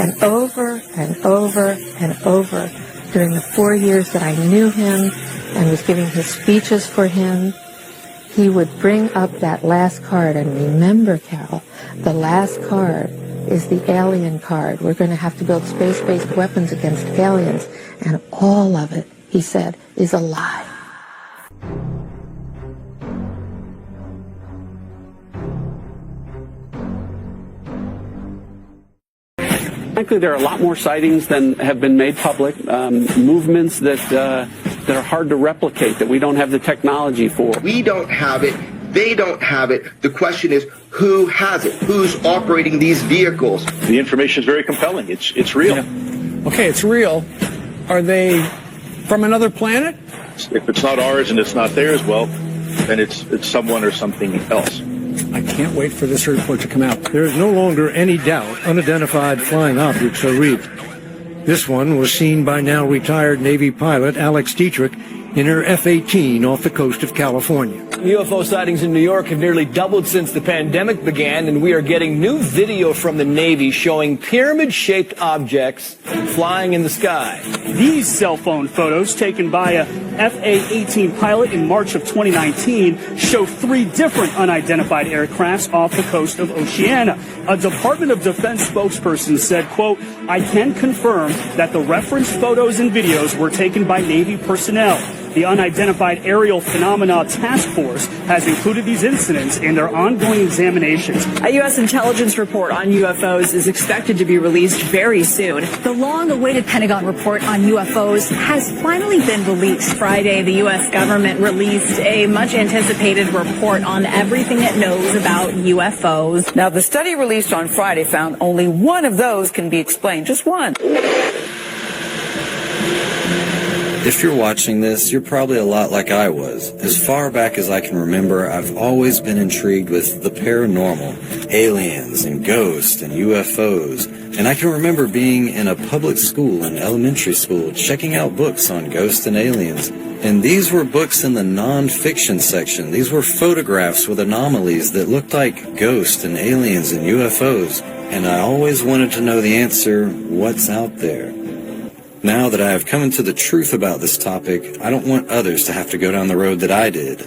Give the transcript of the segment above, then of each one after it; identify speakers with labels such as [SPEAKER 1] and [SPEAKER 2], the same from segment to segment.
[SPEAKER 1] And over and over and over during the 4 years that I knew him and was giving his speeches for him, he would bring up that last card. And remember, Carol, the last card is the alien card. We're going to have to build space-based weapons against aliens. And all of it, he said, is a lie.
[SPEAKER 2] Frankly, there are a lot more sightings than have been made public, movements that are hard to replicate, that we don't have the technology for.
[SPEAKER 3] We don't have it. They don't have it. The question is, who has it? Who's operating these vehicles?
[SPEAKER 4] The information is very compelling. It's real.
[SPEAKER 5] Yeah. Okay, it's real. Are they from another planet?
[SPEAKER 4] If it's not ours and it's not theirs, well, then it's someone or something else.
[SPEAKER 5] I can't wait for this report to come out.
[SPEAKER 6] There is no longer any doubt unidentified flying objects are real. This one was seen by now retired Navy pilot Alex Dietrich in her F-18 off the coast of California.
[SPEAKER 7] UFO sightings in New York have nearly doubled since the pandemic began, and we are getting new video from the Navy showing pyramid-shaped objects flying in the sky.
[SPEAKER 8] These cell phone photos taken by a FA-18 pilot in March of 2019 show 3 different unidentified aircrafts off the coast of Oceania. A Department of Defense spokesperson said, quote, "I can confirm that the referenced photos and videos were taken by Navy personnel. The Unidentified Aerial Phenomena Task Force has included these incidents in their ongoing examinations."
[SPEAKER 9] A U.S. intelligence report on UFOs is expected to be released very soon.
[SPEAKER 10] The long-awaited Pentagon report on UFOs has finally been released. Friday, the U.S. government released a much-anticipated report on everything it knows about UFOs.
[SPEAKER 9] Now, the study released on Friday found only one of those can be explained, just one.
[SPEAKER 11] If you're watching this, you're probably a lot like I was. As far back as I can remember, I've always been intrigued with the paranormal, aliens and ghosts and UFOs. And I can remember being in a public school in elementary school, checking out books on ghosts and aliens. And these were books in the non-fiction section. These were photographs with anomalies that looked like ghosts and aliens and UFOs. And I always wanted to know the answer, what's out there? Now that I have come into the truth about this topic, I don't want others to have to go down the road that I did.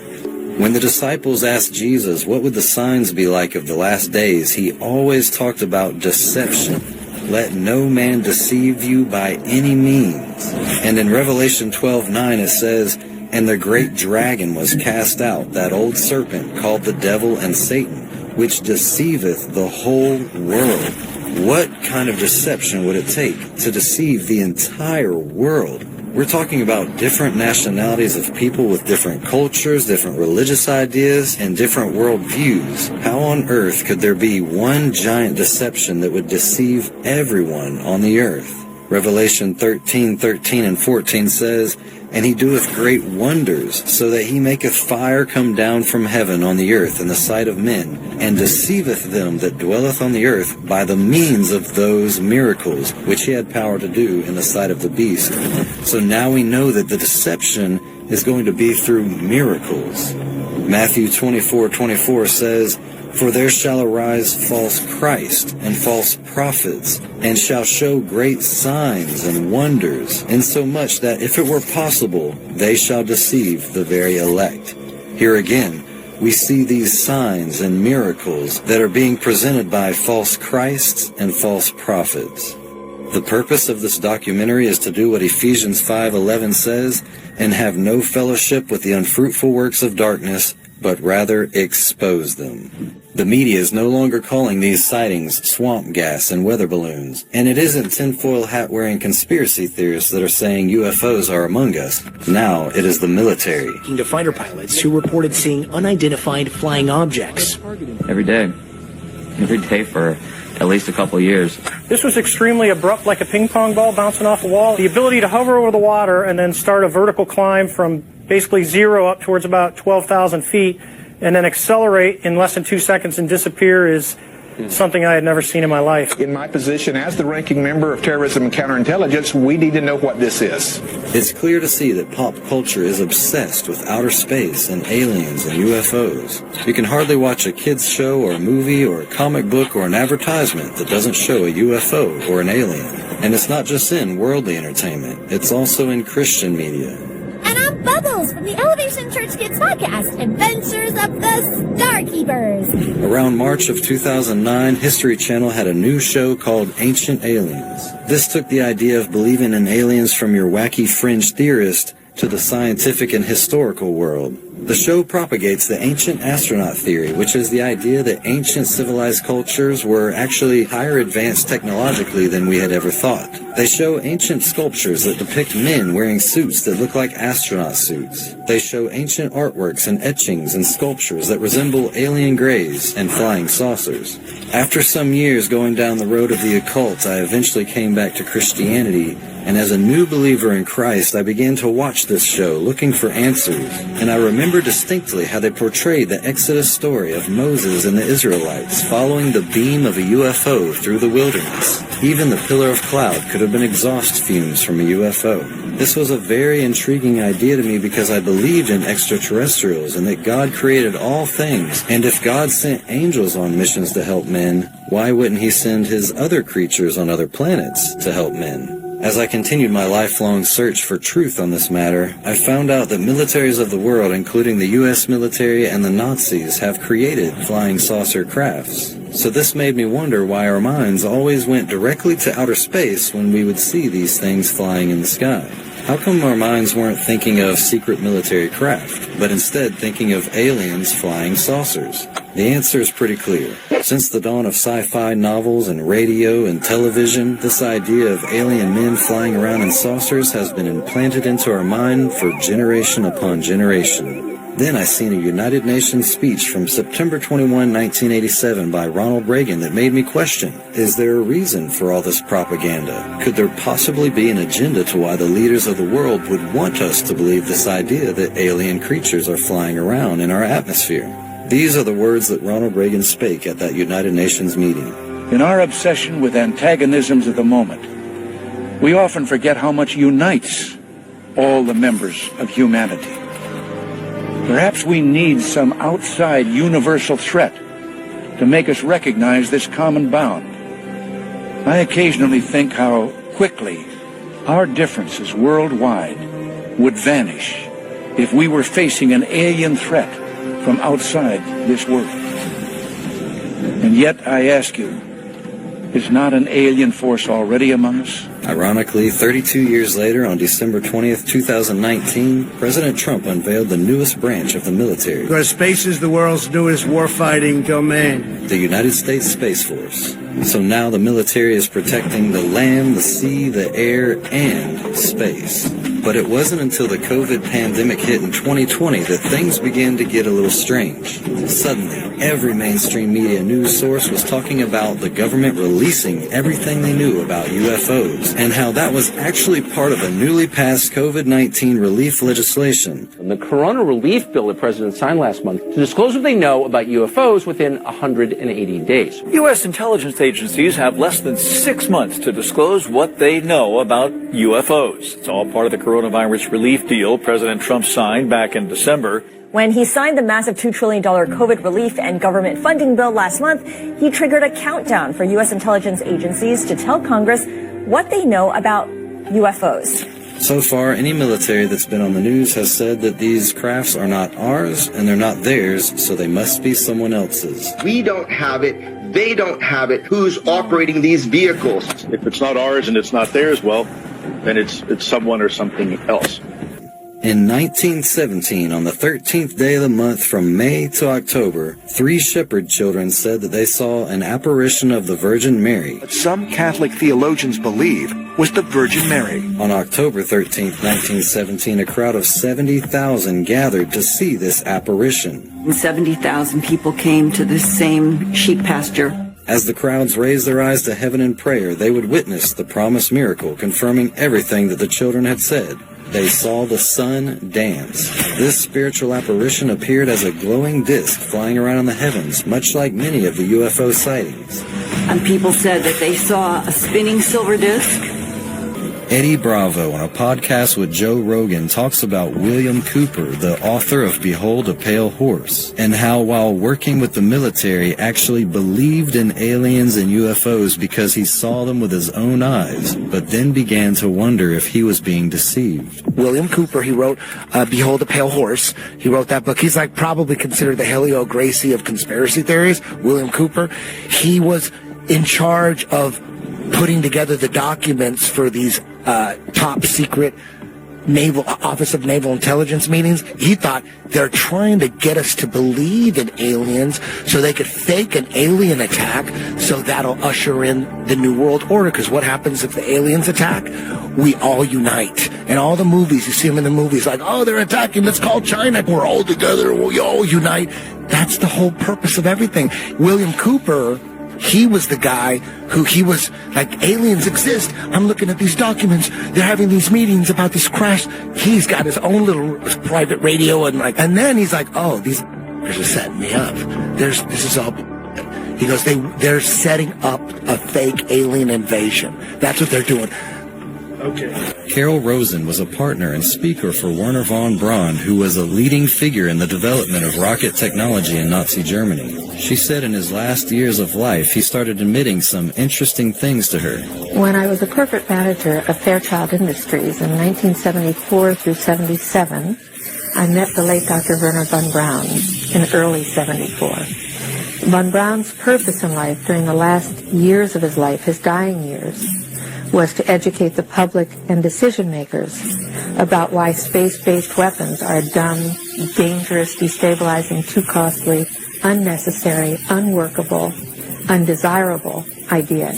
[SPEAKER 11] When the disciples asked Jesus what would the signs be like of the last days, he always talked about deception. Let no man deceive you by any means. And in Revelation 12:9 it says, "And the great dragon was cast out, that old serpent called the devil and Satan, which deceiveth the whole world." What kind of deception would it take to deceive the entire world? We're talking about different nationalities of people with different cultures, different religious ideas, and different worldviews. How on earth could there be one giant deception that would deceive everyone on the earth? Revelation 13:13 and 14 says, "And he doeth great wonders, so that he maketh fire come down from heaven on the earth in the sight of men, and deceiveth them that dwelleth on the earth by the means of those miracles, which he had power to do in the sight of the beast." So now we know that the deception is going to be through miracles. Matthew 24:24 says, "For there shall arise false Christ and false prophets, and shall show great signs and wonders, insomuch that if it were possible, they shall deceive the very elect." Here again, we see these signs and miracles that are being presented by false Christs and false prophets. The purpose of this documentary is to do what Ephesians 5:11 says, "And have no fellowship with the unfruitful works of darkness, but rather expose them." The media is no longer calling these sightings swamp gas and weather balloons, and it isn't tinfoil hat-wearing conspiracy theorists that are saying UFOs are among us. Now it is the military.
[SPEAKER 12] To fighter pilots who reported seeing unidentified flying objects.
[SPEAKER 13] Every day for at least a couple years.
[SPEAKER 14] This was extremely abrupt, like a ping pong ball bouncing off a wall. The ability to hover over the water and then start a vertical climb from basically zero up towards about 12,000 feet, and then accelerate in less than 2 seconds and disappear is something I had never seen in my life.
[SPEAKER 15] In my position as the ranking member of terrorism and counterintelligence, we need to know what this is.
[SPEAKER 11] It's clear to see that pop culture is obsessed with outer space and aliens and UFOs. You can hardly watch a kid's show or a movie or a comic book or an advertisement that doesn't show a UFO or an alien. And it's not just in worldly entertainment, it's also in Christian media.
[SPEAKER 16] And I'm Bubbles from the Elevation Church Kids podcast, Adventures of the Star Keepers.
[SPEAKER 11] Around March of 2009, History Channel had a new show called Ancient Aliens. This took the idea of believing in aliens from your wacky fringe theorist to the scientific and historical world. The show propagates the ancient astronaut theory, which is the idea that ancient civilized cultures were actually higher advanced technologically than we had ever thought. They show ancient sculptures that depict men wearing suits that look like astronaut suits. They show ancient artworks and etchings and sculptures that resemble alien grays and flying saucers. After some years going down the road of the occult, I eventually came back to Christianity, and as a new believer in Christ, I began to watch this show looking for answers, and I remember distinctly how they portrayed the Exodus story of Moses and the Israelites following the beam of a UFO through the wilderness. Even the pillar of cloud could have been exhaust fumes from a UFO. This was a very intriguing idea to me because I believed in extraterrestrials and that God created all things, and if God sent angels on missions to help men, why wouldn't he send his other creatures on other planets to help men? As I continued my lifelong search for truth on this matter, I found out that militaries of the world, including the U.S. military and the Nazis, have created flying saucer crafts. So this made me wonder why our minds always went directly to outer space when we would see these things flying in the sky. How come our minds weren't thinking of secret military craft, but instead thinking of aliens flying saucers? The answer is pretty clear. Since the dawn of sci-fi novels and radio and television, this idea of alien men flying around in saucers has been implanted into our mind for generation upon generation. Then I seen a United Nations speech from September 21, 1987 by Ronald Reagan that made me question, is there a reason for all this propaganda? Could there possibly be an agenda to why the leaders of the world would want us to believe this idea that alien creatures are flying around in our atmosphere? These are the words that Ronald Reagan spake at that United Nations meeting.
[SPEAKER 17] In our obsession with antagonisms of the moment, we often forget how much unites all the members of humanity. Perhaps we need some outside universal threat to make us recognize this common bound. I occasionally think how quickly our differences worldwide would vanish if we were facing an alien threat from outside this world. And yet, I ask you, is not an alien force already among us?
[SPEAKER 11] Ironically, 32 years later, on December 20th, 2019, President Trump unveiled the newest branch of the military.
[SPEAKER 18] Because space is the world's newest warfighting domain.
[SPEAKER 11] The United States Space Force. So now the military is protecting the land, the sea, the air, and space. But it wasn't until the COVID pandemic hit in 2020 that things began to get a little strange. Suddenly, every mainstream media news source was talking about the government releasing everything they knew about UFOs, and how that was actually part of a newly passed COVID-19 relief legislation.
[SPEAKER 19] And the Corona Relief Bill the President signed last month to disclose what they know about UFOs within 180 days.
[SPEAKER 20] U.S. intelligence agencies have less than 6 months to disclose what they know about UFOs. It's all part of the coronavirus relief deal President Trump signed back in December.
[SPEAKER 21] When he signed the massive $2 trillion COVID relief and government funding bill last month, he triggered a countdown for U.S. intelligence agencies to tell Congress what they know about UFOs.
[SPEAKER 11] So far, any military that's been on the news has said that these crafts are not ours and they're not theirs, so they must be someone else's.
[SPEAKER 3] We don't have it. They don't have it. Who's operating these vehicles?
[SPEAKER 4] If it's not ours and it's not theirs, well, then it's someone or something else.
[SPEAKER 11] In 1917, on the 13th day of the month from May to October, 3 shepherd children said that they saw an apparition of the Virgin Mary.
[SPEAKER 22] Some Catholic theologians believe was the Virgin Mary.
[SPEAKER 11] On October 13th, 1917, a crowd of 70,000 gathered to see this apparition.
[SPEAKER 23] 70,000 people came to this same sheep pasture.
[SPEAKER 11] As the crowds raised their eyes to heaven in prayer, they would witness the promised miracle, confirming everything that the children had said. They saw the sun dance. This spiritual apparition appeared as a glowing disc flying around in the heavens, much like many of the UFO sightings.
[SPEAKER 23] And people said that they saw a spinning silver disc.
[SPEAKER 11] Eddie Bravo, on a podcast with Joe Rogan, talks about William Cooper, the author of Behold a Pale Horse, and how while working with the military actually believed in aliens and UFOs because he saw them with his own eyes, but then began to wonder if he was being deceived.
[SPEAKER 12] William Cooper, he wrote Behold a Pale Horse. He wrote that book. He's like probably considered the Helio Gracie of conspiracy theories. William Cooper, he was in charge of putting together the documents for these top secret Naval Office of Naval Intelligence meetings. He thought they're trying to get us to believe in aliens so they could fake an alien attack, so that'll usher in the New World Order. Because what happens if the aliens attack? We all unite. And all the movies, you see them in the movies, like, oh, they're attacking, let's call China. We're all together, we all unite. That's the whole purpose of everything. William Cooper, he was the guy who he was like, aliens exist. I'm looking at these documents. They're having these meetings about this crash. He's got his own little private radio and then he's like, oh, these are just setting me up. This is all. He goes, they're setting up a fake alien invasion. That's what they're doing. Okay.
[SPEAKER 11] Carol Rosen was a partner and speaker for Wernher von Braun, who was a leading figure in the development of rocket technology in Nazi Germany. She said in his last years of life, he started admitting some interesting things to her.
[SPEAKER 1] When I was a corporate manager of Fairchild Industries in 1974 through 77, I met the late Dr. Wernher von Braun in early 74. Von Braun's purpose in life during the last years of his life, his dying years, was to educate the public and decision makers about why space-based weapons are dumb, dangerous, destabilizing, too costly, unnecessary, unworkable, undesirable idea.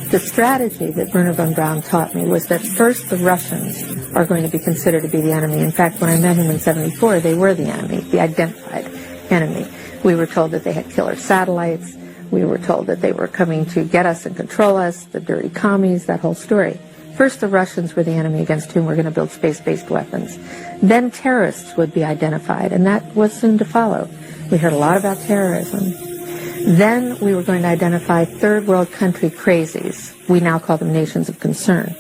[SPEAKER 1] The strategy that Wernher von Braun taught me was that first the Russians are going to be considered to be the enemy. In fact, when I met him in 74, they were the enemy, the identified enemy. We were told that they had killer satellites. We were told that they were coming to get us and control us, the dirty commies, that whole story. First, the Russians were the enemy against whom we're going to build space-based weapons. Then terrorists would be identified, and that was soon to follow. We heard a lot about terrorism. Then we were going to identify third world country crazies. We now call them nations of concern.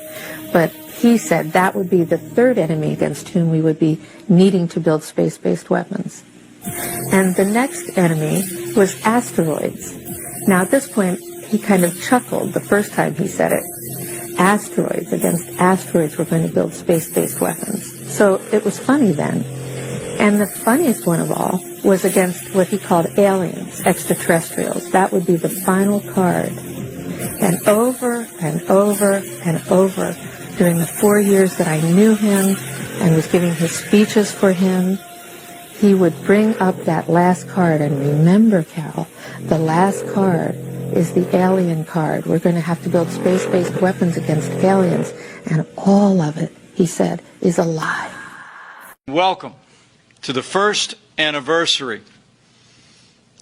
[SPEAKER 1] But he said that would be the third enemy against whom we would be needing to build space-based weapons. And the next enemy was asteroids. Now, at this point, he kind of chuckled the first time he said it. Asteroids, against asteroids, we're going to build space-based weapons. So it was funny then. And the funniest one of all was against what he called aliens, extraterrestrials. That would be the final card. And over and over and over, during the 4 years that I knew him and was giving his speeches for him, he would bring up that last card. And remember, Cal, the last card is the alien card. We're going to have to build space-based weapons against aliens. And all of it, he said, is a lie.
[SPEAKER 2] Welcome to the first anniversary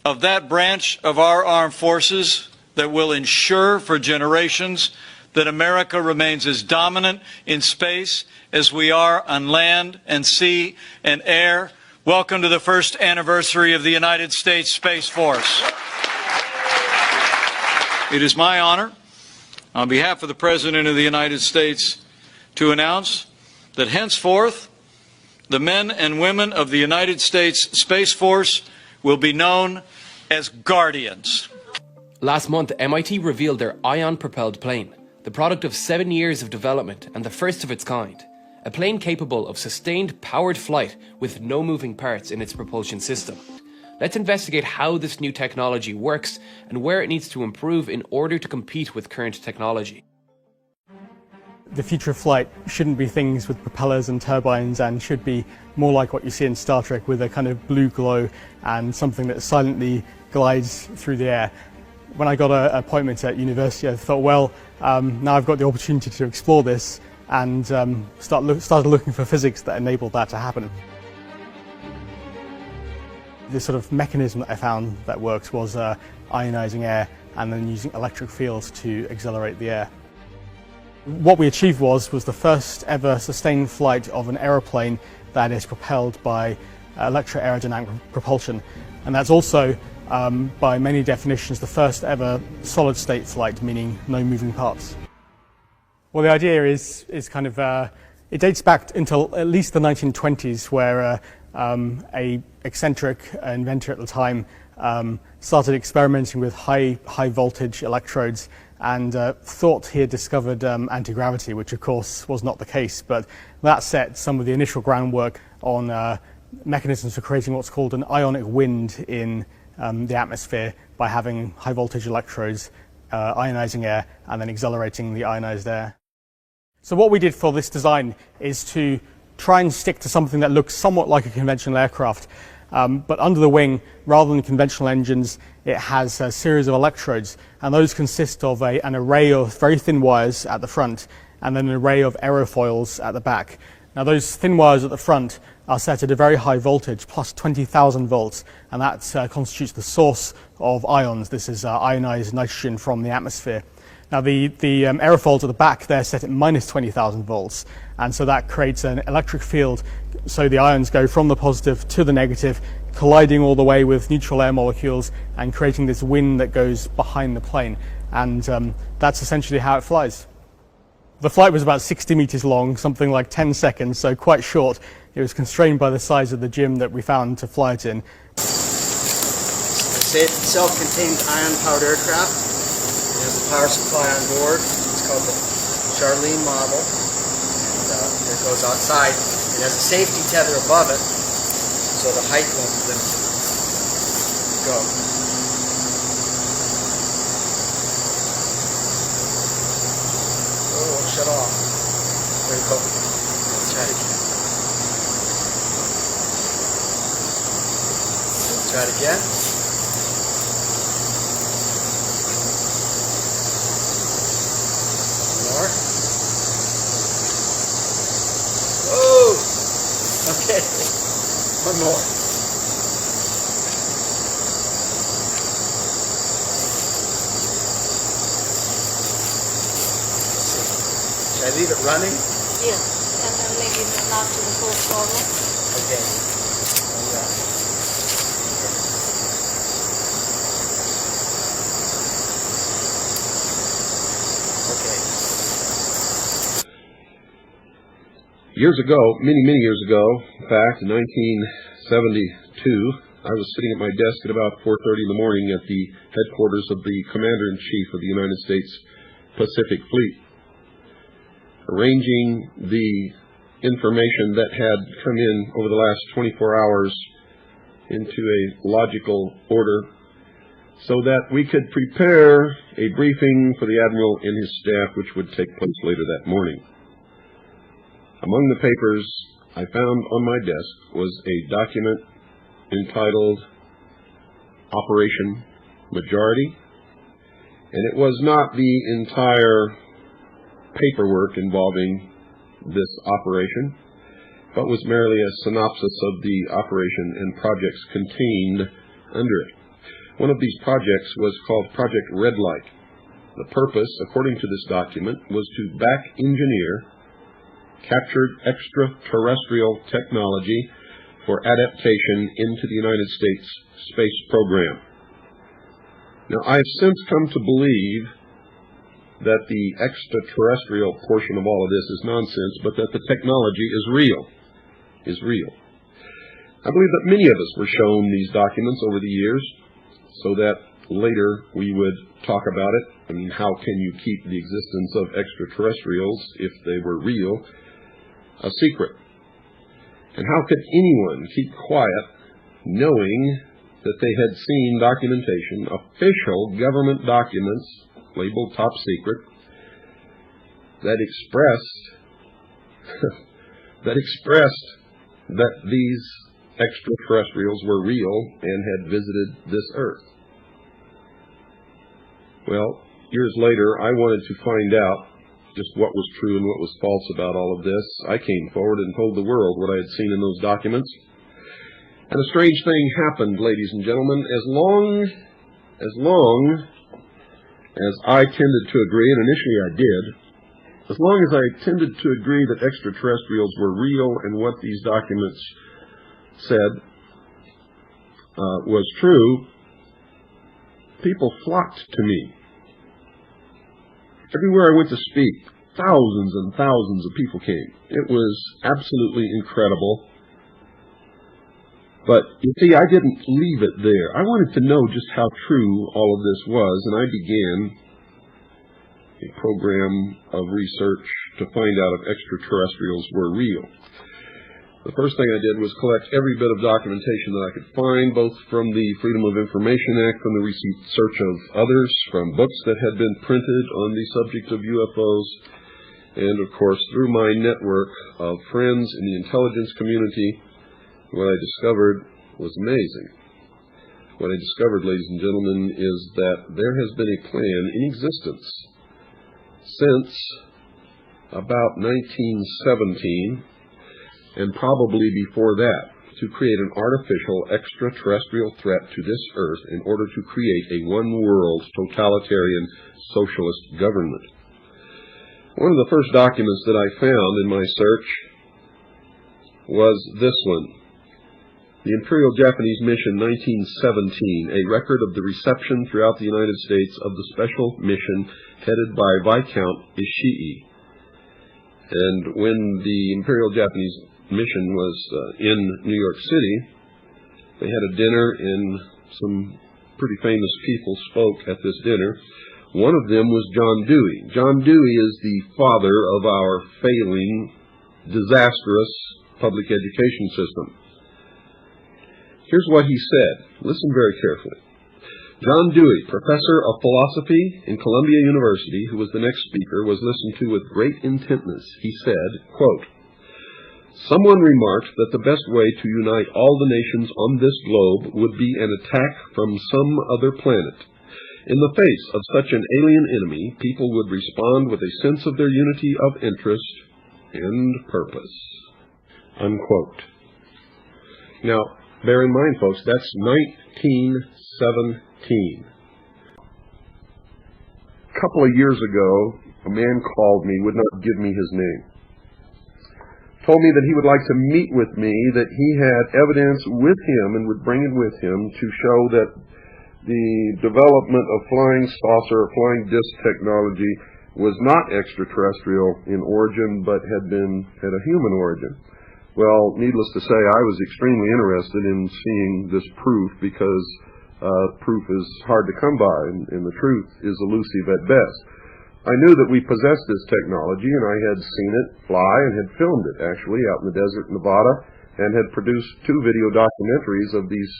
[SPEAKER 2] of that branch of our armed forces that will ensure for generations that America remains as dominant in space as we are on land and sea and air. Welcome to the first anniversary of the United States Space Force. It is my honor, on behalf of the President of the United States, to announce that henceforth, the men and women of the United States Space Force will be known as Guardians.
[SPEAKER 5] Last month, MIT revealed their ion-propelled plane, the product of 7 years of development and the first of its kind. A plane capable of sustained powered flight with no moving parts in its propulsion system. Let's investigate how this new technology works and where it needs to improve in order to compete with current technology.
[SPEAKER 24] The future of flight shouldn't be things with propellers and turbines, and should be more like what you see in Star Trek, with a kind of blue glow and something that silently glides through the air. When I got an appointment at university, I thought, well, now I've got the opportunity to explore this, and started looking for physics that enabled that to happen. The sort of mechanism that I found that works was ionizing air and then using electric fields to accelerate the air. What we achieved was the first ever sustained flight of an aeroplane that is propelled by electroaerodynamic propulsion, and that's also, by many definitions, the first ever solid state flight, meaning no moving parts. Well, the idea is kind of, it dates back until at least the 1920s, where a eccentric inventor at the time started experimenting with high voltage electrodes and thought he had discovered anti-gravity, which of course was not the case, but that set some of the initial groundwork on mechanisms for creating what's called an ionic wind in the atmosphere by having high voltage electrodes ionizing air and then accelerating the ionized air. So what we did for this design is to try and stick to something that looks somewhat like a conventional aircraft, but under the wing, rather than conventional engines, it has a series of electrodes, and those consist of an array of very thin wires at the front and then an array of aerofoils at the back. Now those thin wires at the front are set at a very high voltage, plus 20,000 volts, and that constitutes the source of ions. This is ionized nitrogen from the atmosphere. Now the aerofoils at the back, they're set at minus 20,000 volts, and so that creates an electric field, so the ions go from the positive to the negative, colliding all the way with neutral air molecules and creating this wind that goes behind the plane, and that's essentially how it flies. The flight was about 60 meters long, something like 10 seconds, so quite short. It was constrained by the size of the gym that we found to fly it in.
[SPEAKER 6] The self-contained ion-powered aircraft. It has a power supply on board. It's called the Charlene model. And it goes outside. It has a safety tether above it, so the height won't limit it. Go. Oh, shut off. There you go. Let's try it again. Let's try it again. More. Oh! Okay. One more. Should I leave it running?
[SPEAKER 7] Yeah, and then maybe not to the full throttle.
[SPEAKER 6] Okay. All right.
[SPEAKER 8] Years ago, many years ago, in fact, in 1972, I was sitting at my desk at about 4:30 in the morning at the headquarters of the Commander-in-Chief of the United States Pacific Fleet, arranging the information that had come in over the last 24 hours into a logical order so that we could prepare a briefing for the Admiral and his staff, which would take place later that morning. Among the papers I found on my desk was a document entitled Operation Majority, and it was not the entire paperwork involving this operation, but was merely a synopsis of the operation and projects contained under it. One of these projects was called Project Red Light. The purpose, according to this document, was to back engineer captured extraterrestrial technology for adaptation into the United States space program. Now, I have since come to believe that the extraterrestrial portion of all of this is nonsense, but that the technology is real. I believe that many of us were shown these documents over the years so that later we would talk about it. I mean, how can you keep the existence of extraterrestrials, if they were real, a secret? And how could anyone keep quiet knowing that they had seen documentation, official government documents labeled top secret, that expressed that these extraterrestrials were real and had visited this earth? Well, years later, I wanted to find out just what was true and what was false about all of this. I came forward and told the world what I had seen in those documents. And a strange thing happened, ladies and gentlemen. As long as I tended to agree, and initially I did, As long as I tended to agree that extraterrestrials were real and what these documents said was true, people flocked to me. Everywhere I went to speak, thousands and thousands of people came. It was absolutely incredible. But, you see, I didn't leave it there. I wanted to know just how true all of this was, and I began a program of research to find out if extraterrestrials were real. The first thing I did was collect every bit of documentation that I could find, both from the Freedom of Information Act, from the research of others, from books that had been printed on the subject of UFOs, and, of course, through my network of friends in the intelligence community. What I discovered was amazing. What I discovered, ladies and gentlemen, is that there has been a plan in existence since about 1917, and probably before that, to create an artificial extraterrestrial threat to this Earth in order to create a one-world totalitarian socialist government. One of the first documents that I found in my search was this one. The Imperial Japanese Mission 1917, a record of the reception throughout the United States of the special mission headed by Viscount Ishii. And when the Imperial Japanese Mission was in New York City, they had a dinner and some pretty famous people spoke at this dinner. One of them was John Dewey. John Dewey is the father of our failing, disastrous public education system. Here's what he said. Listen very carefully. John Dewey, professor of philosophy in Columbia University, who was the next speaker, was listened to with great intentness. He said, quote, "Someone remarked that the best way to unite all the nations on this globe would be an attack from some other planet. In the face of such an alien enemy, people would respond with a sense of their unity of interest and purpose." Unquote. Now, bear in mind, folks, that's 1917. A couple of years ago, a man called me, would not give me his name. Told me that he would like to meet with me, that he had evidence with him and would bring it with him to show that the development of flying saucer, flying disc technology was not extraterrestrial in origin, but had a human origin. Well, needless to say, I was extremely interested in seeing this proof because proof is hard to come by, and the truth is elusive at best. I knew that we possessed this technology, and I had seen it fly and had filmed it, actually, out in the desert in Nevada, and had produced 2 video documentaries of these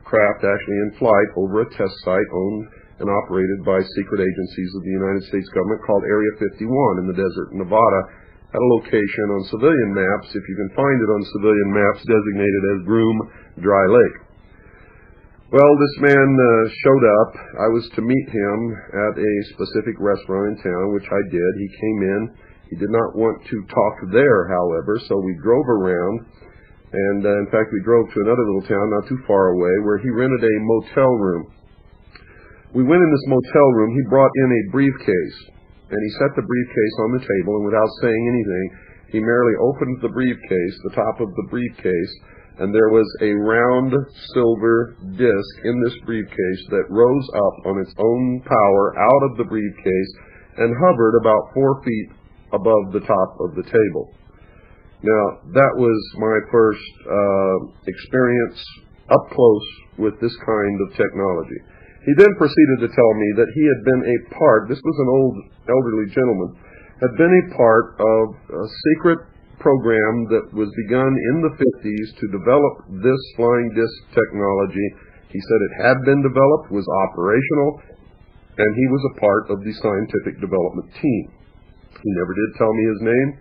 [SPEAKER 8] craft actually in flight over a test site owned and operated by secret agencies of the United States government called Area 51 in the desert in Nevada, at a location on civilian maps, if you can find it on civilian maps, designated as Groom Dry Lake. Well, this man showed up. I was to meet him at a specific restaurant in town, which I did. He came in. He did not want to talk there, however, so we drove around. And, in fact, we drove to another little town not too far away where he rented a motel room. We went in this motel room. He brought in a briefcase, and he set the briefcase on the table, and without saying anything, he merely opened the briefcase, the top of the briefcase, and there was a round silver disc in this briefcase that rose up on its own power out of the briefcase and hovered about 4 feet above the top of the table. Now, that was my first experience up close with this kind of technology. He then proceeded to tell me that he had been a part, this was an old elderly gentleman, had been a part of a secret program that was begun in the 50s to develop this flying disc technology. He said it had been developed, was operational, and he was a part of the scientific development team. He never did tell me his name.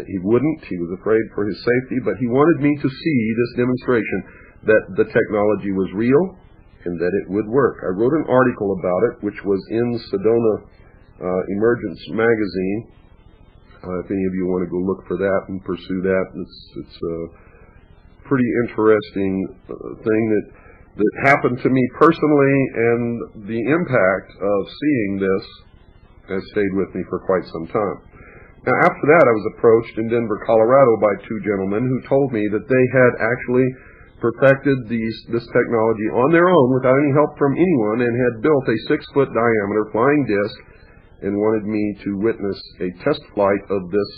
[SPEAKER 8] He wouldn't. He was afraid for his safety, but he wanted me to see this demonstration that the technology was real and that it would work. I wrote an article about it, which was in Sedona Emergence magazine. If any of you want to go look for that and pursue that, it's a pretty interesting thing that happened to me personally, and the impact of seeing this has stayed with me for quite some time. Now, after that, I was approached in Denver, Colorado by two gentlemen who told me that they had actually perfected this technology on their own without any help from anyone and had built a 6-foot diameter flying disc and wanted me to witness a test flight of this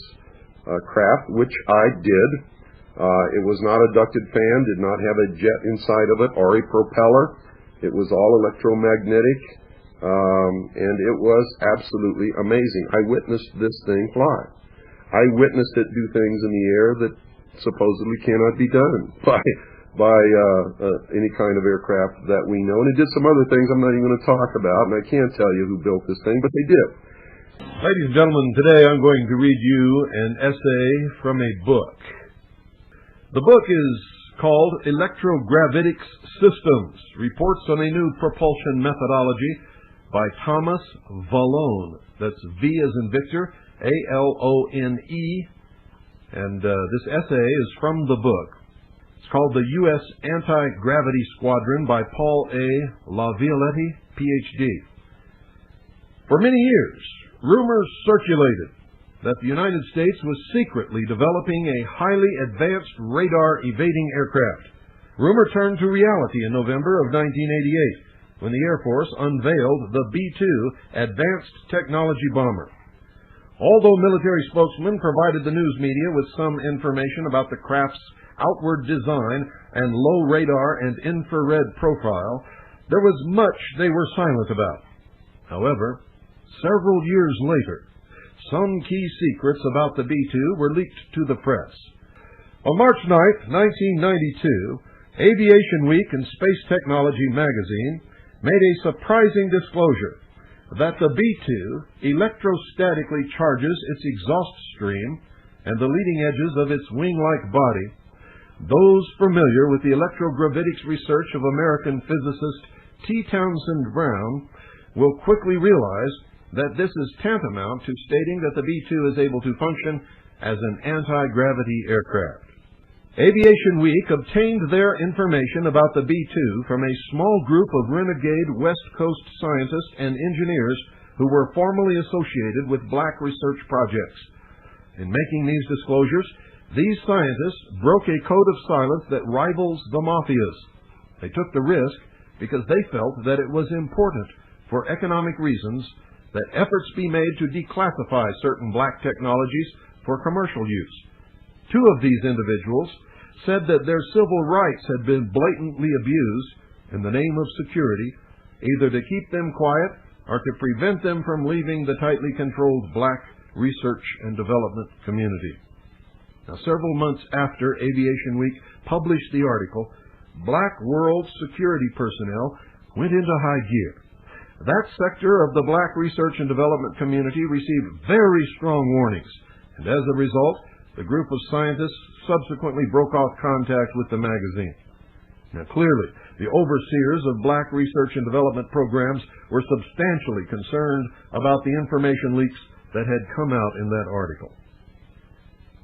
[SPEAKER 8] craft, which I did. It was not a ducted fan, did not have a jet inside of it or a propeller. It was all electromagnetic, and it was absolutely amazing. I witnessed this thing fly. I witnessed it do things in the air that supposedly cannot be done by any kind of aircraft that we know. And it did some other things I'm not even going to talk about, and I can't tell you who built this thing, but they did. Ladies and gentlemen, today I'm going to read you an essay from a book. The book is called Electrogravitics Systems, Reports on a New Propulsion Methodology by Thomas Vallone. That's V as in Victor, A-L-O-N-E. And this essay is from the book. It's called The U.S. Anti-Gravity Squadron by Paul A. LaViolette, Ph.D. For many years, rumors circulated that the United States was secretly developing a highly advanced radar-evading aircraft. Rumor turned to reality in November of 1988 when the Air Force unveiled the B-2 Advanced Technology Bomber. Although military spokesmen provided the news media with some information about the craft's outward design and low radar and infrared profile, there was much they were silent about. However, several years later, some key secrets about the B-2 were leaked to the press. On March 9, 1992, Aviation Week and Space Technology magazine made a surprising disclosure that the B-2 electrostatically charges its exhaust stream and the leading edges of its wing-like body. Those familiar with the electrogravitics research of American physicist T. Townsend Brown will quickly realize that this is tantamount to stating that the B-2 is able to function as an anti-gravity aircraft. Aviation Week obtained their information about the B-2 from a small group of renegade West Coast scientists and engineers who were formerly associated with black research projects. In making these disclosures, these scientists broke a code of silence that rivals the mafia's. They took the risk because they felt that it was important, for economic reasons, that efforts be made to declassify certain black technologies for commercial use. Two of these individuals said that their civil rights had been blatantly abused in the name of security, either to keep them quiet or to prevent them from leaving the tightly controlled black research and development community. Now, several months after Aviation Week published the article, black world security personnel went into high gear. That sector of the black research and development community received very strong warnings, and as a result, the group of scientists subsequently broke off contact with the magazine. Now, clearly, the overseers of black research and development programs were substantially concerned about the information leaks that had come out in that article.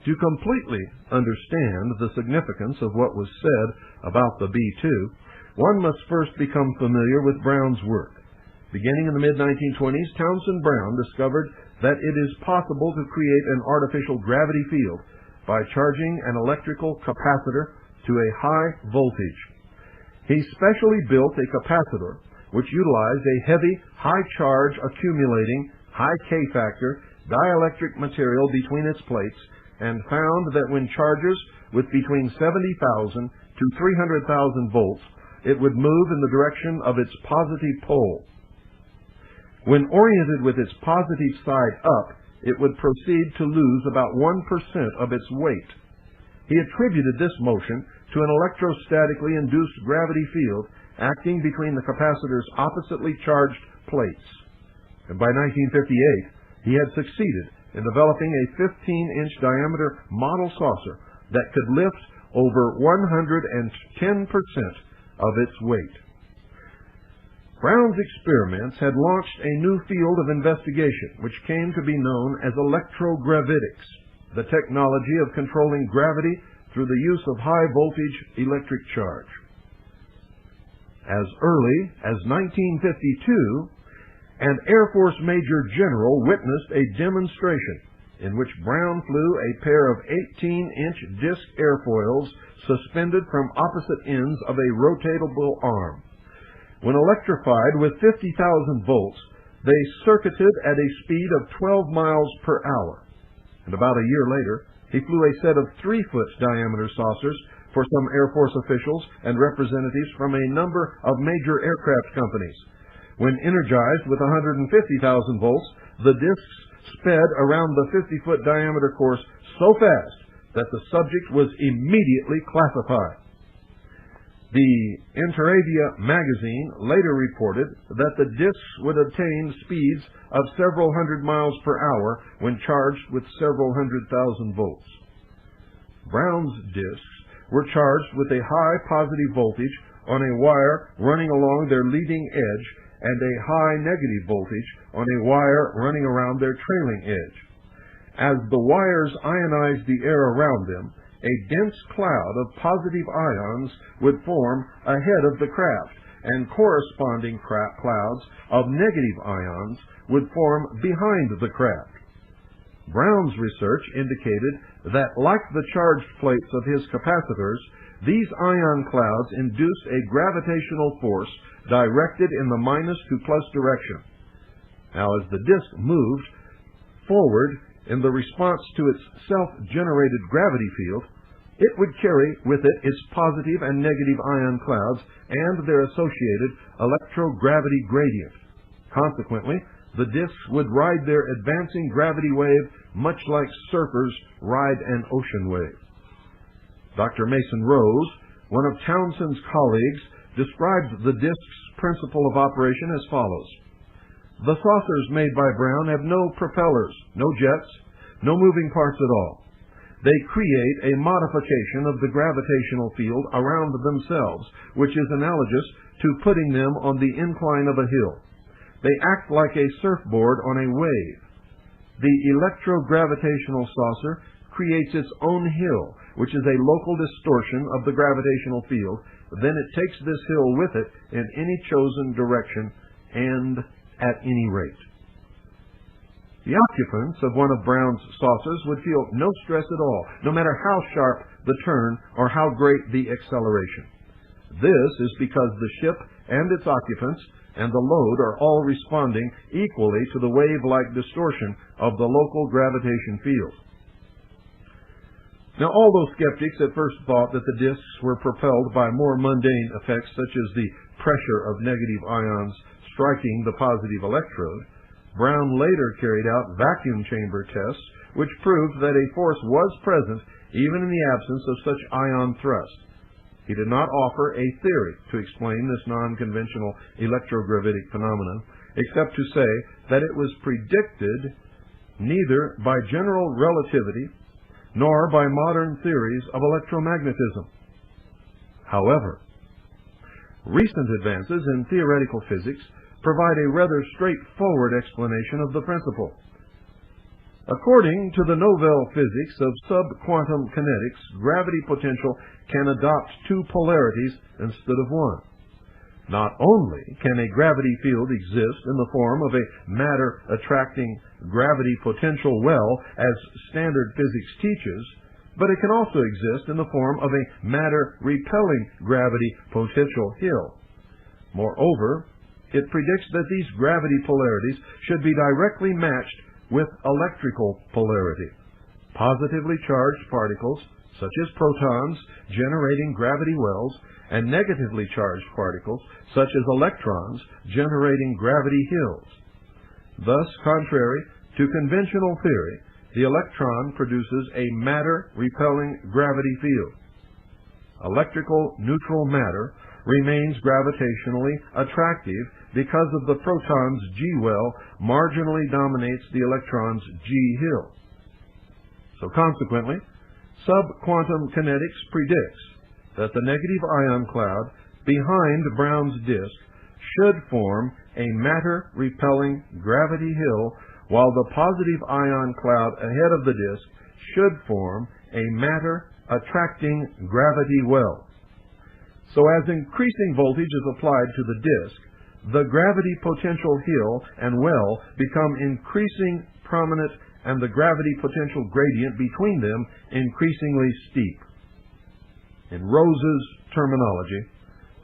[SPEAKER 8] To completely understand the significance of what was said about the B-2, one must first become familiar with Brown's work. Beginning in the mid-1920s, Townsend Brown discovered that it is possible to create an artificial gravity field by charging an electrical capacitor to a high voltage. He specially built a capacitor which utilized a heavy, high-charge accumulating, high K-factor dielectric material between its plates, and found that when charges with between 70,000 to 300,000 volts, it would move in the direction of its positive pole. When oriented with its positive side up, it would proceed to lose about 1% of its weight. He attributed this motion to an electrostatically induced gravity field acting between the capacitor's oppositely charged plates. And by 1958, he had succeeded in developing a 15-inch diameter model saucer that could lift over 110% of its weight. Brown's experiments had launched a new field of investigation, which came to be known as electrogravitics, the technology of controlling gravity through the use of high-voltage electric charge. As early as 1952, an Air Force Major General witnessed a demonstration in which Brown flew a pair of 18-inch disc airfoils suspended from opposite ends of a rotatable arm. When electrified with 50,000 volts, they circuited at a speed of 12 miles per hour. And about a year later, he flew a set of 3-foot diameter saucers for some Air Force officials and representatives from a number of major aircraft companies. When energized with 150,000 volts, the discs sped around the 50-foot diameter course so fast that the subject was immediately classified. The Interavia magazine later reported that the discs would attain speeds of several hundred miles per hour when charged with several 100,000 volts. Brown's discs were charged with a high positive voltage on a wire running along their leading edge and a high negative voltage on a wire running around their trailing edge. As the wires ionized the air around them, a dense cloud of positive ions would form ahead of the craft, and corresponding clouds of negative ions would form behind the craft. Brown's research indicated that, like the charged plates of his capacitors, these ion clouds induced a gravitational force directed in the minus to plus direction. Now, as the disk moved forward in the response to its self-generated gravity field, it would carry with it its positive and negative ion clouds and their associated electrogravity gradient. Consequently, the disks would ride their advancing gravity wave much like surfers ride an ocean wave. Dr. Mason Rose, one of Townsend's colleagues, described the disk's principle of operation as follows. The saucers made by Brown have no propellers, no jets, no moving parts at all. They create a modification of the gravitational field around themselves, which is analogous to putting them on the incline of a hill. They act like a surfboard on a wave. The electrogravitational saucer creates its own hill, which is a local distortion of the gravitational field. Then it takes this hill with it in any chosen direction and at any rate. The occupants of one of Brown's saucers would feel no stress at all, no matter how sharp the turn or how great the acceleration. This is because the ship and its occupants and the load are all responding equally to the wave-like distortion of the local gravitation field. Now, although skeptics at first thought that the disks were propelled by more mundane effects such as the pressure of negative ions striking the positive electrode, Brown later carried out vacuum chamber tests which proved that a force was present even in the absence of such ion thrust. He did not offer a theory to explain this non-conventional electrogravitic phenomenon, except to say that it was predicted neither by general relativity nor by modern theories of electromagnetism. However, recent advances in theoretical physics provide a rather straightforward explanation of the principle. According to the novel physics of subquantum kinetics, gravity potential can adopt two polarities instead of one. Not only can a gravity field exist in the form of a matter-attracting gravity potential well, as standard physics teaches, but it can also exist in the form of a matter-repelling gravity potential hill. Moreover, it predicts that these gravity polarities should be directly matched with electrical polarity. Positively charged particles, such as protons, generating gravity wells, and negatively charged particles, such as electrons, generating gravity hills. Thus, contrary to conventional theory, the electron produces a matter-repelling gravity field. Electrical neutral matter remains gravitationally attractive because of the proton's G-well marginally dominates the electron's G-hill. So consequently, subquantum kinetics predicts that the negative ion cloud behind Brown's disk should form a matter-repelling gravity hill, while the positive ion cloud ahead of the disk should form a matter-attracting gravity well. So as increasing voltage is applied to the disk, the gravity potential hill and well become increasing prominent and the gravity potential gradient between them increasingly steep. In Rose's terminology,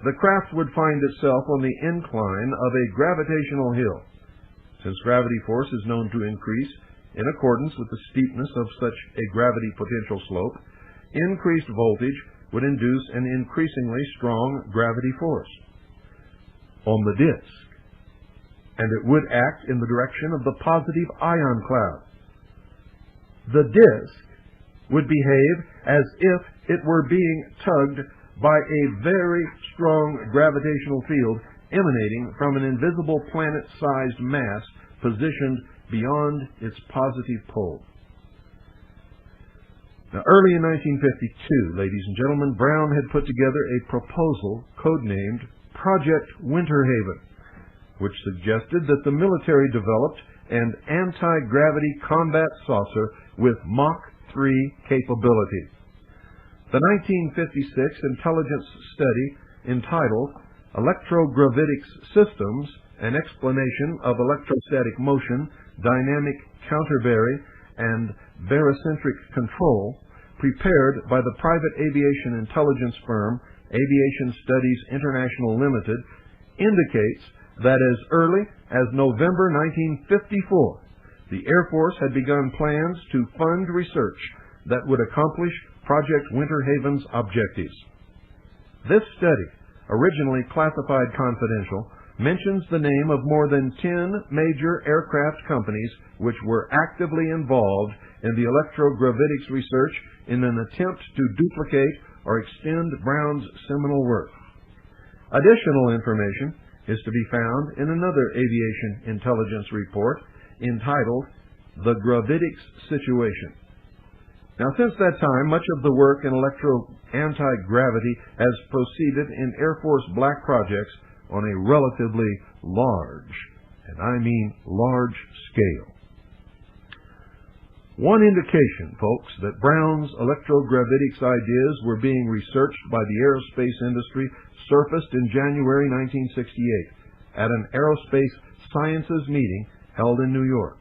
[SPEAKER 8] the craft would find itself on the incline of a gravitational hill. Since gravity force is known to increase in accordance with the steepness of such a gravity potential slope, increased voltage would induce an increasingly strong gravity force on the disk, and it would act in the direction of the positive ion cloud. The disk would behave as if it were being tugged by a very strong gravitational field emanating from an invisible planet-sized mass positioned beyond its positive pole. Now, early in 1952, ladies and gentlemen, Brown had put together a proposal codenamed Project Winter Haven, which suggested that the military developed an anti-gravity combat saucer with Mach 3 capability. The 1956 intelligence study entitled Electrogravitics Systems, an Explanation of Electrostatic Motion, Dynamic Countervary, and Barocentric Control, prepared by the private aviation intelligence firm Aviation Studies International Limited, indicates that as early as November 1954, the Air Force had begun plans to fund research that would accomplish Project Winter Haven's objectives. This study, originally classified confidential, mentions the name of more than 10 major aircraft companies which were actively involved in the electrogravitics research in an attempt to duplicate or extend Brown's seminal work. Additional information is to be found in another aviation intelligence report entitled The Gravitics Situation. Now, since that time, much of the work in anti-gravity has proceeded in Air Force black projects on a relatively large, and I mean large, scale. One indication, folks, that Brown's electrogravitics ideas were being researched by the aerospace industry surfaced in January 1968 at an aerospace sciences meeting held in New York.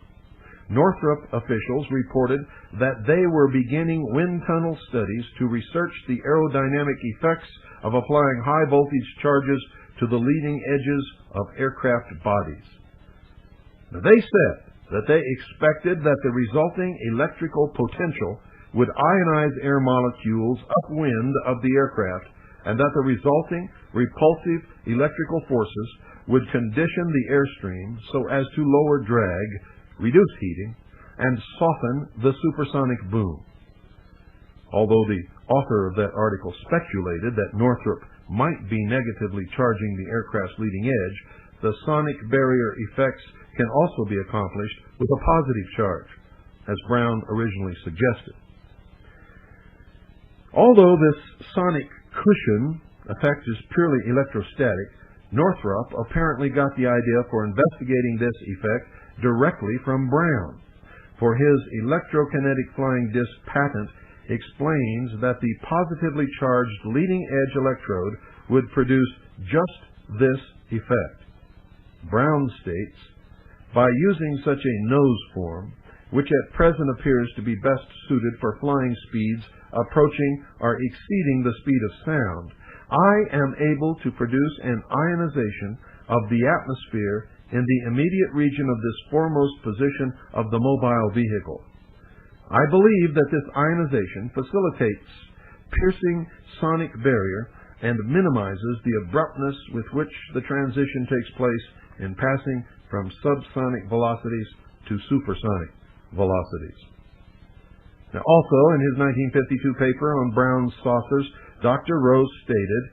[SPEAKER 8] Northrop officials reported that they were beginning wind tunnel studies to research the aerodynamic effects of applying high voltage charges to the leading edges of aircraft bodies. Now, they said that they expected that the resulting electrical potential would ionize air molecules upwind of the aircraft, and that the resulting repulsive electrical forces would condition the airstream so as to lower drag, reduce heating, and soften the supersonic boom. Although the author of that article speculated that Northrop might be negatively charging the aircraft's leading edge, the sonic barrier effects can also be accomplished with a positive charge, as Brown originally suggested. Although this sonic cushion effect is purely electrostatic, Northrop apparently got the idea for investigating this effect directly from Brown, for his electrokinetic flying disc patent explains that the positively charged leading edge electrode would produce just this effect. Brown states, by using such a nose form, which at present appears to be best suited for flying speeds approaching or exceeding the speed of sound, I am able to produce an ionization of the atmosphere in the immediate region of this foremost position of the mobile vehicle. I believe that this ionization facilitates piercing sonic barrier and minimizes the abruptness with which the transition takes place in passing from subsonic velocities to supersonic velocities. Now, also in his 1952 paper on Brown's saucers, Dr. Rose stated,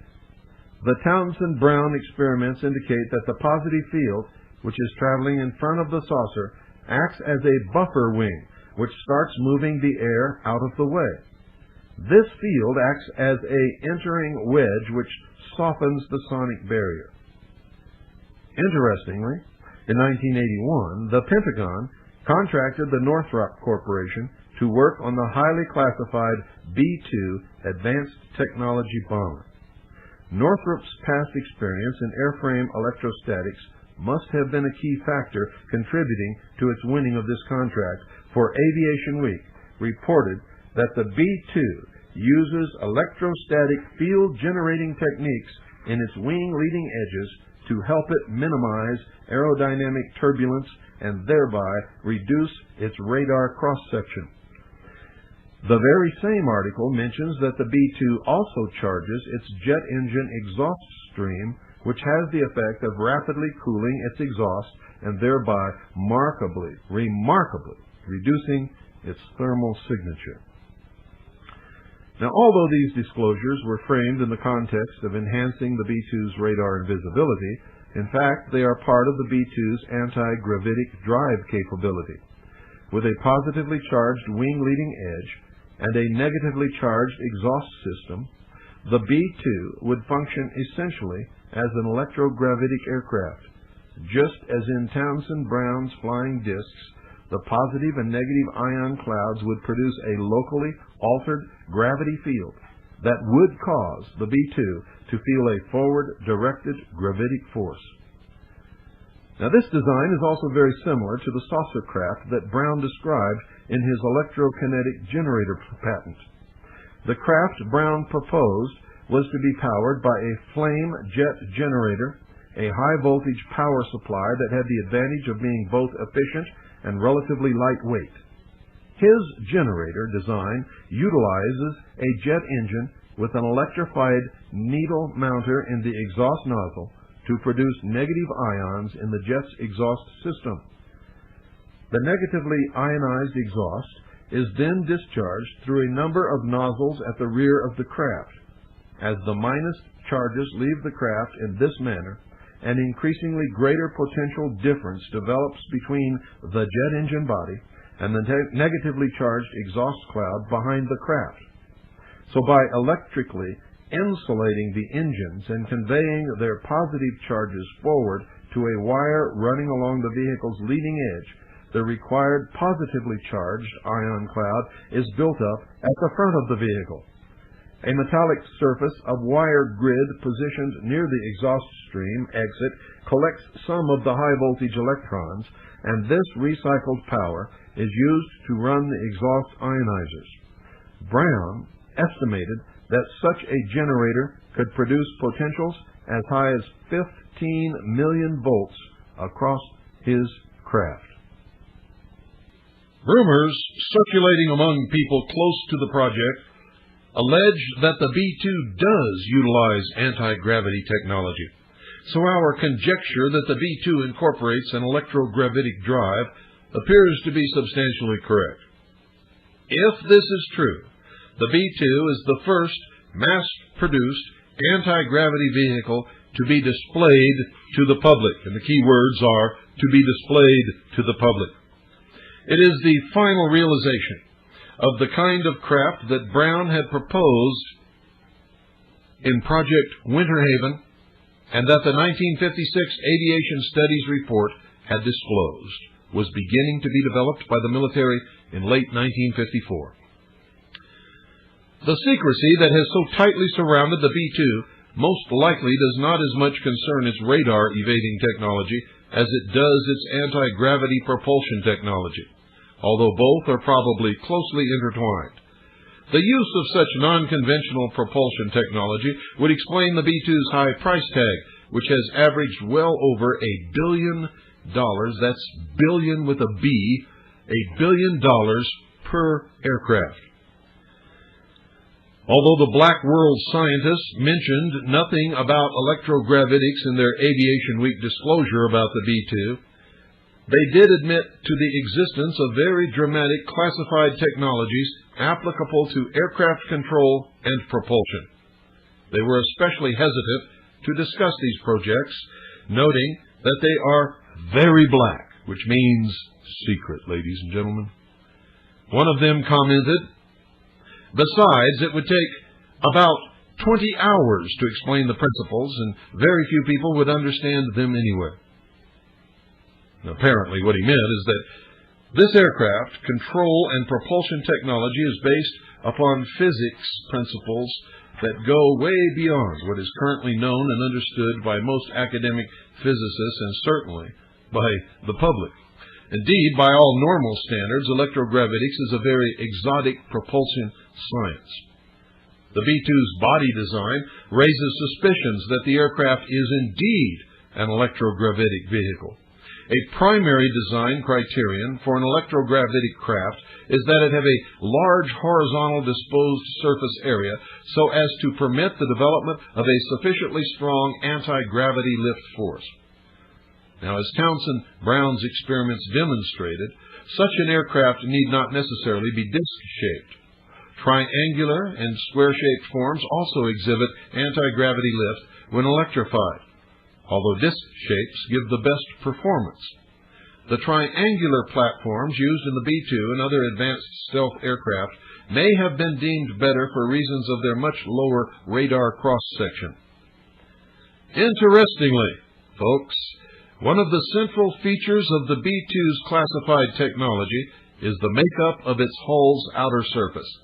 [SPEAKER 8] the Townsend-Brown experiments indicate that the positive field, which is traveling in front of the saucer, acts as a buffer wing, which starts moving the air out of the way. This field acts as an entering wedge which softens the sonic barrier. Interestingly, in 1981, the Pentagon contracted the Northrop Corporation to work on the highly classified B-2 Advanced Technology Bomber. Northrop's past experience in airframe electrostatics must have been a key factor contributing to its winning of this contract, for Aviation Week reported that the B-2 uses electrostatic field generating techniques in its wing leading edges to help it minimize aerodynamic turbulence and thereby reduce its radar cross-section. The very same article mentions that the B-2 also charges its jet engine exhaust stream, which has the effect of rapidly cooling its exhaust and thereby remarkably reducing its thermal signature. Now, although these disclosures were framed in the context of enhancing the B-2's radar invisibility, in fact, they are part of the B-2's anti-gravitic drive capability. With a positively charged wing leading edge and a negatively charged exhaust system, the B-2 would function essentially as an electrogravitic aircraft. Just as in Townsend Brown's flying discs, the positive and negative ion clouds would produce a locally altered gravity field that would cause the B-2 to feel a forward-directed gravitic force. Now, this design is also very similar to the saucer craft that Brown described in his electrokinetic generator patent. The craft Brown proposed was to be powered by a flame jet generator, a high-voltage power supply that had the advantage of being both efficient and relatively lightweight. His generator design utilizes a jet engine with an electrified needle mounter in the exhaust nozzle to produce negative ions in the jet's exhaust system. The negatively ionized exhaust is then discharged through a number of nozzles at the rear of the craft. As the minus charges leave the craft in this manner, an increasingly greater potential difference develops between the jet engine body and the negatively charged exhaust cloud behind the craft. So by electrically insulating the engines and conveying their positive charges forward to a wire running along the vehicle's leading edge, the required positively charged ion cloud is built up at the front of the vehicle. A metallic surface of wire grid positioned near the exhaust stream exit collects some of the high voltage electrons, and this recycled power is used to run the exhaust ionizers. Brown estimated that such a generator could produce potentials as high as 15 million volts across his craft.
[SPEAKER 9] Rumors circulating among people close to the project allege that the B-2 does utilize anti-gravity technology. So our conjecture that the B-2 incorporates an electrogravitic drive appears to be substantially correct. If this is true, the B-2 is the first mass-produced anti-gravity vehicle to be displayed to the public, and the key words are to be displayed to the public. It is the final realization of the kind of craft that Brown had proposed in Project Winter Haven and that the 1956 Aviation Studies Report had disclosed was beginning to be developed by the military in late 1954. The secrecy that has so tightly surrounded the B-2 most likely does not as much concern its radar evading technology as it does its anti-gravity propulsion technology, although both are probably closely intertwined. The use of such non-conventional propulsion technology would explain the B-2's high price tag, which has averaged well over $1 billion, that's billion with a B, $1 billion per aircraft. Although the Black World scientists mentioned nothing about electrogravitics in their Aviation Week disclosure about the B-2, they did admit to the existence of very dramatic classified technologies applicable to aircraft control and propulsion. They were especially hesitant to discuss these projects, noting that they are very black, which means secret, ladies and gentlemen. One of them commented, "Besides, it would take about 20 hours to explain the principles, and very few people would understand them anyway." Apparently what he meant is that this aircraft control and propulsion technology is based upon physics principles that go way beyond what is currently known and understood by most academic physicists and certainly by the public. Indeed, by all normal standards, electrogravitics is a very exotic propulsion science. The B-2's body design raises suspicions that the aircraft is indeed an electrogravitic vehicle. A primary design criterion for an electrogravitic craft is that it have a large horizontal disposed surface area so as to permit the development of a sufficiently strong anti-gravity lift force. Now, as Townsend Brown's experiments demonstrated, such an aircraft need not necessarily be disc-shaped. Triangular and square-shaped forms also exhibit anti-gravity lift when electrified, although disc shapes give the best performance. The triangular platforms used in the B-2 and other advanced stealth aircraft may have been deemed better for reasons of their much lower radar cross-section. Interestingly, folks, one of the central features of the B-2's classified technology is the makeup of its hull's outer surface.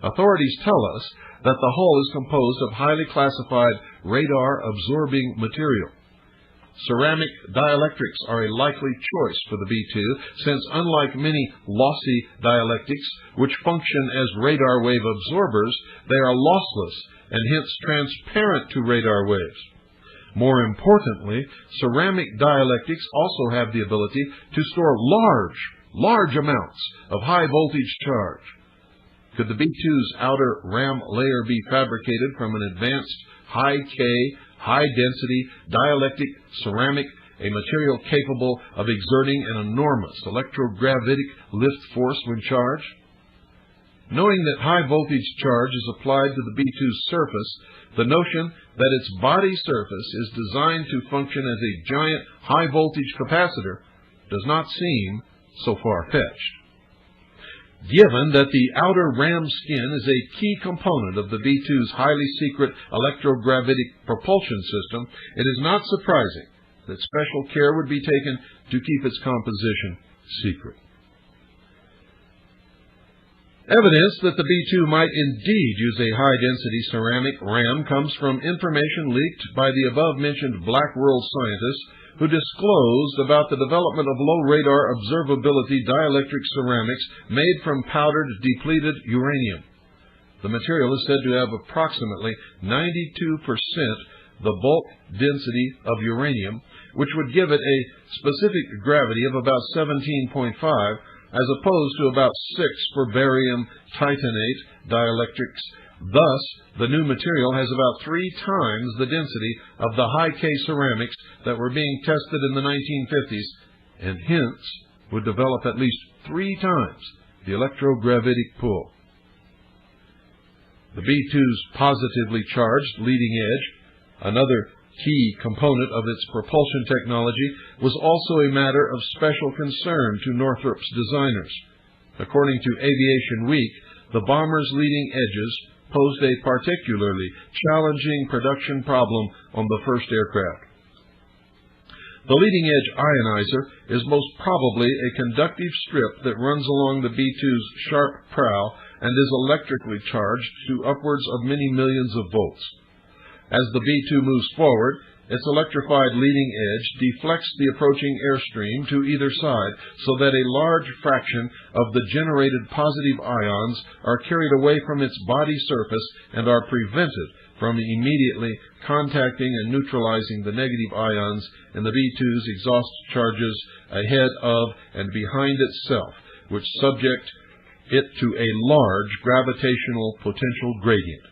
[SPEAKER 9] Authorities tell us that the hull is composed of highly classified radar-absorbing material. Ceramic dielectrics are a likely choice for the B-2, since unlike many lossy dielectrics, which function as radar wave absorbers, they are lossless and hence transparent to radar waves. More importantly, ceramic dielectrics also have the ability to store large amounts of high voltage charge. Could the B-2's outer ram layer be fabricated from an advanced high-K, high-density dielectric ceramic, a material capable of exerting an enormous electrogravitic lift force when charged? Knowing that high voltage charge is applied to the B-2's surface, the notion that its body surface is designed to function as a giant high voltage capacitor does not seem so far-fetched. Given that the outer ram skin is a key component of the B-2's highly secret electrogravitic propulsion system, it is not surprising that special care would be taken to keep its composition secret. Evidence that the B-2 might indeed use a high-density ceramic ram comes from information leaked by the above-mentioned Black World scientists who disclosed about the development of low-radar observability dielectric ceramics made from powdered, depleted uranium. The material is said to have approximately 92% the bulk density of uranium, which would give it a specific gravity of about 17.5, as opposed to about 6 for barium titanate dielectrics. Thus, the new material has about 3 times the density of the high-K ceramics that were being tested in the 1950s, and hence would develop at least 3 times the electrogravitic pull. The B-2's positively charged leading edge, another key component of its propulsion technology, was also a matter of special concern to Northrop's designers. According to Aviation Week, the bomber's leading edges posed a particularly challenging production problem on the first aircraft. The leading-edge ionizer is most probably a conductive strip that runs along the B-2's sharp prow and is electrically charged to upwards of many millions of volts. As the B-2 moves forward, its electrified leading edge deflects the approaching airstream to either side so that a large fraction of the generated positive ions are carried away from its body surface and are prevented from immediately contacting and neutralizing the negative ions in the B-2's exhaust charges ahead of and behind itself, which subject it to a large gravitational potential gradient.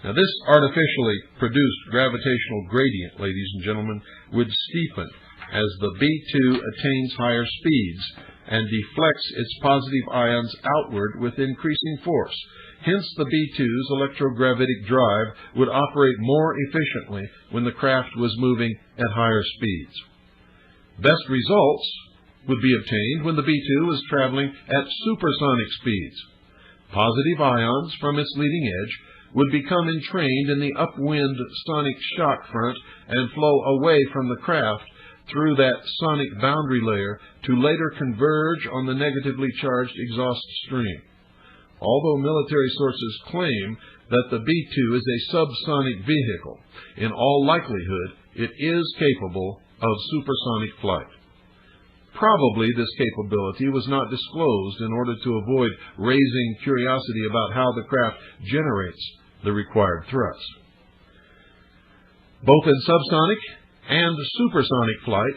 [SPEAKER 9] Now, this artificially produced gravitational gradient, ladies and gentlemen, would steepen as the B-2 attains higher speeds and deflects its positive ions outward with increasing force. Hence, the B-2's electrogravitic drive would operate more efficiently when the craft was moving at higher speeds. Best results would be obtained when the B-2 was traveling at supersonic speeds. Positive ions from its leading edge would become entrained in the upwind sonic shock front and flow away from the craft through that sonic boundary layer to later converge on the negatively charged exhaust stream. Although military sources claim that the B-2 is a subsonic vehicle, in all likelihood it is capable of supersonic flight. Probably this capability was not disclosed in order to avoid raising curiosity about how the craft generates the required thrust. Both in subsonic and supersonic flight,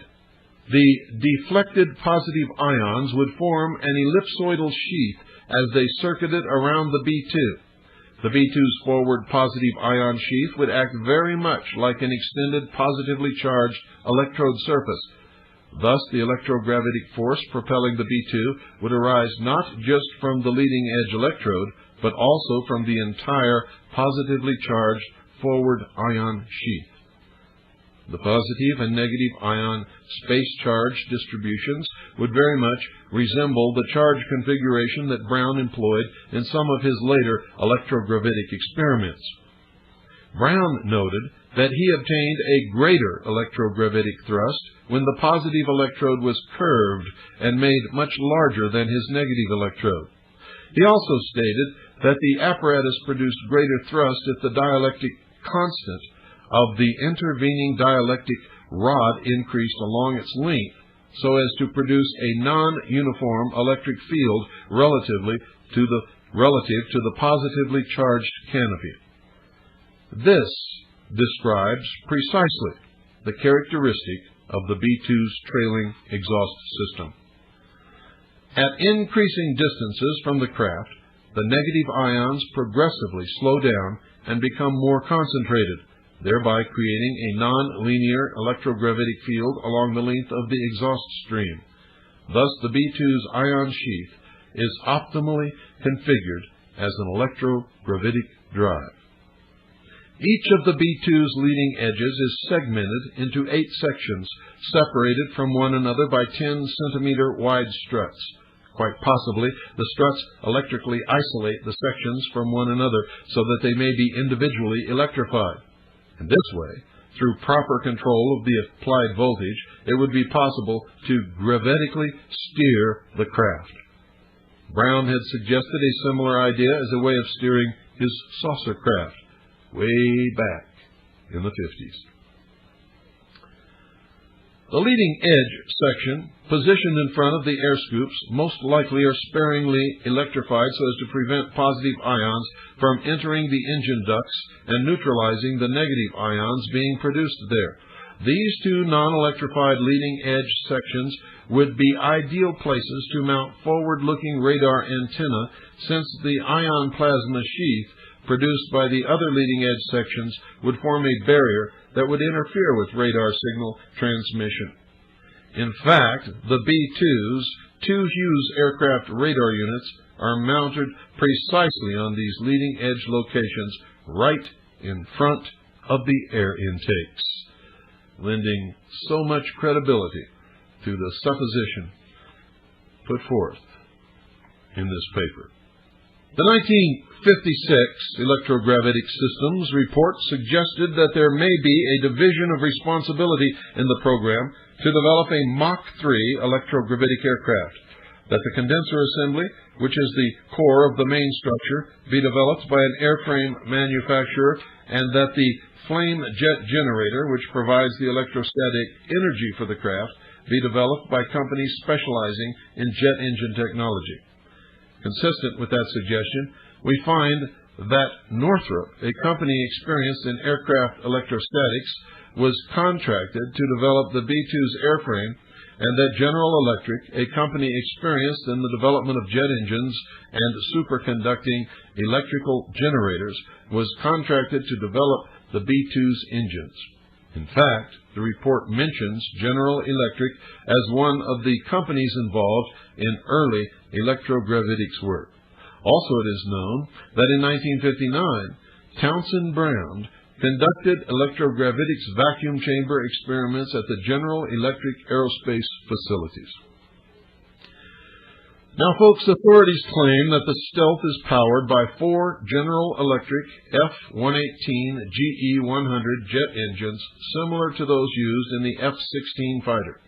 [SPEAKER 9] the deflected positive ions would form an ellipsoidal sheath as they circuited around the B-2. The B-2's forward positive ion sheath would act very much like an extended positively charged electrode surface. Thus, the electrogravitic force propelling the B-2 would arise not just from the leading edge electrode, but also from the entire positively charged forward ion sheath. The positive and negative ion space charge distributions would very much resemble the charge configuration that Brown employed in some of his later electrogravitic experiments. Brown noted that he obtained a greater electrogravitic thrust when the positive electrode was curved and made much larger than his negative electrode. He also stated that the apparatus produced greater thrust if the dielectric constant of the intervening dielectric rod increased along its length so as to produce a non-uniform electric field relative to the positively charged canopy. This describes precisely the characteristic of the B-2's trailing exhaust system. At increasing distances from the craft, the negative ions progressively slow down and become more concentrated, thereby creating a non-linear electrogravitic field along the length of the exhaust stream. Thus, the B-2's ion sheath is optimally configured as an electrogravitic drive. Each of the B-2's leading edges is segmented into 8 sections, separated from one another by 10-centimeter wide struts. Quite possibly, the struts electrically isolate the sections from one another so that they may be individually electrified. In this way, through proper control of the applied voltage, it would be possible to gravitically steer the craft. Brown had suggested a similar idea as a way of steering his saucer craft way back in the 50s. The leading edge section, positioned in front of the air scoops, most likely are sparingly electrified so as to prevent positive ions from entering the engine ducts and neutralizing the negative ions being produced there. These two non-electrified leading edge sections would be ideal places to mount forward-looking radar antenna, since the ion plasma sheath produced by the other leading edge sections would form a barrier that would interfere with radar signal transmission. In fact, the B-2's 2 Hughes aircraft radar units are mounted precisely on these leading edge locations right in front of the air intakes, lending so much credibility to the supposition put forth in this paper. The 1956 Electrogravitic Systems report suggested that there may be a division of responsibility in the program to develop a Mach 3 electrogravitic aircraft, that the condenser assembly, which is the core of the main structure, be developed by an airframe manufacturer, and that the flame jet generator, which provides the electrostatic energy for the craft, be developed by companies specializing in jet engine technology. Consistent with that suggestion, we find that Northrop, a company experienced in aircraft electrostatics, was contracted to develop the B-2's airframe, and that General Electric, a company experienced in the development of jet engines and superconducting electrical generators, was contracted to develop the B-2's engines. In fact, the report mentions General Electric as one of the companies involved in early electrogravitics work. Also, it is known that in 1959, Townsend Brown conducted electrogravitics vacuum chamber experiments at the General Electric aerospace facilities. Now, folks, authorities claim that the Stealth is powered by 4 General Electric F-118 GE-100 jet engines similar to those used in the F-16 fighter.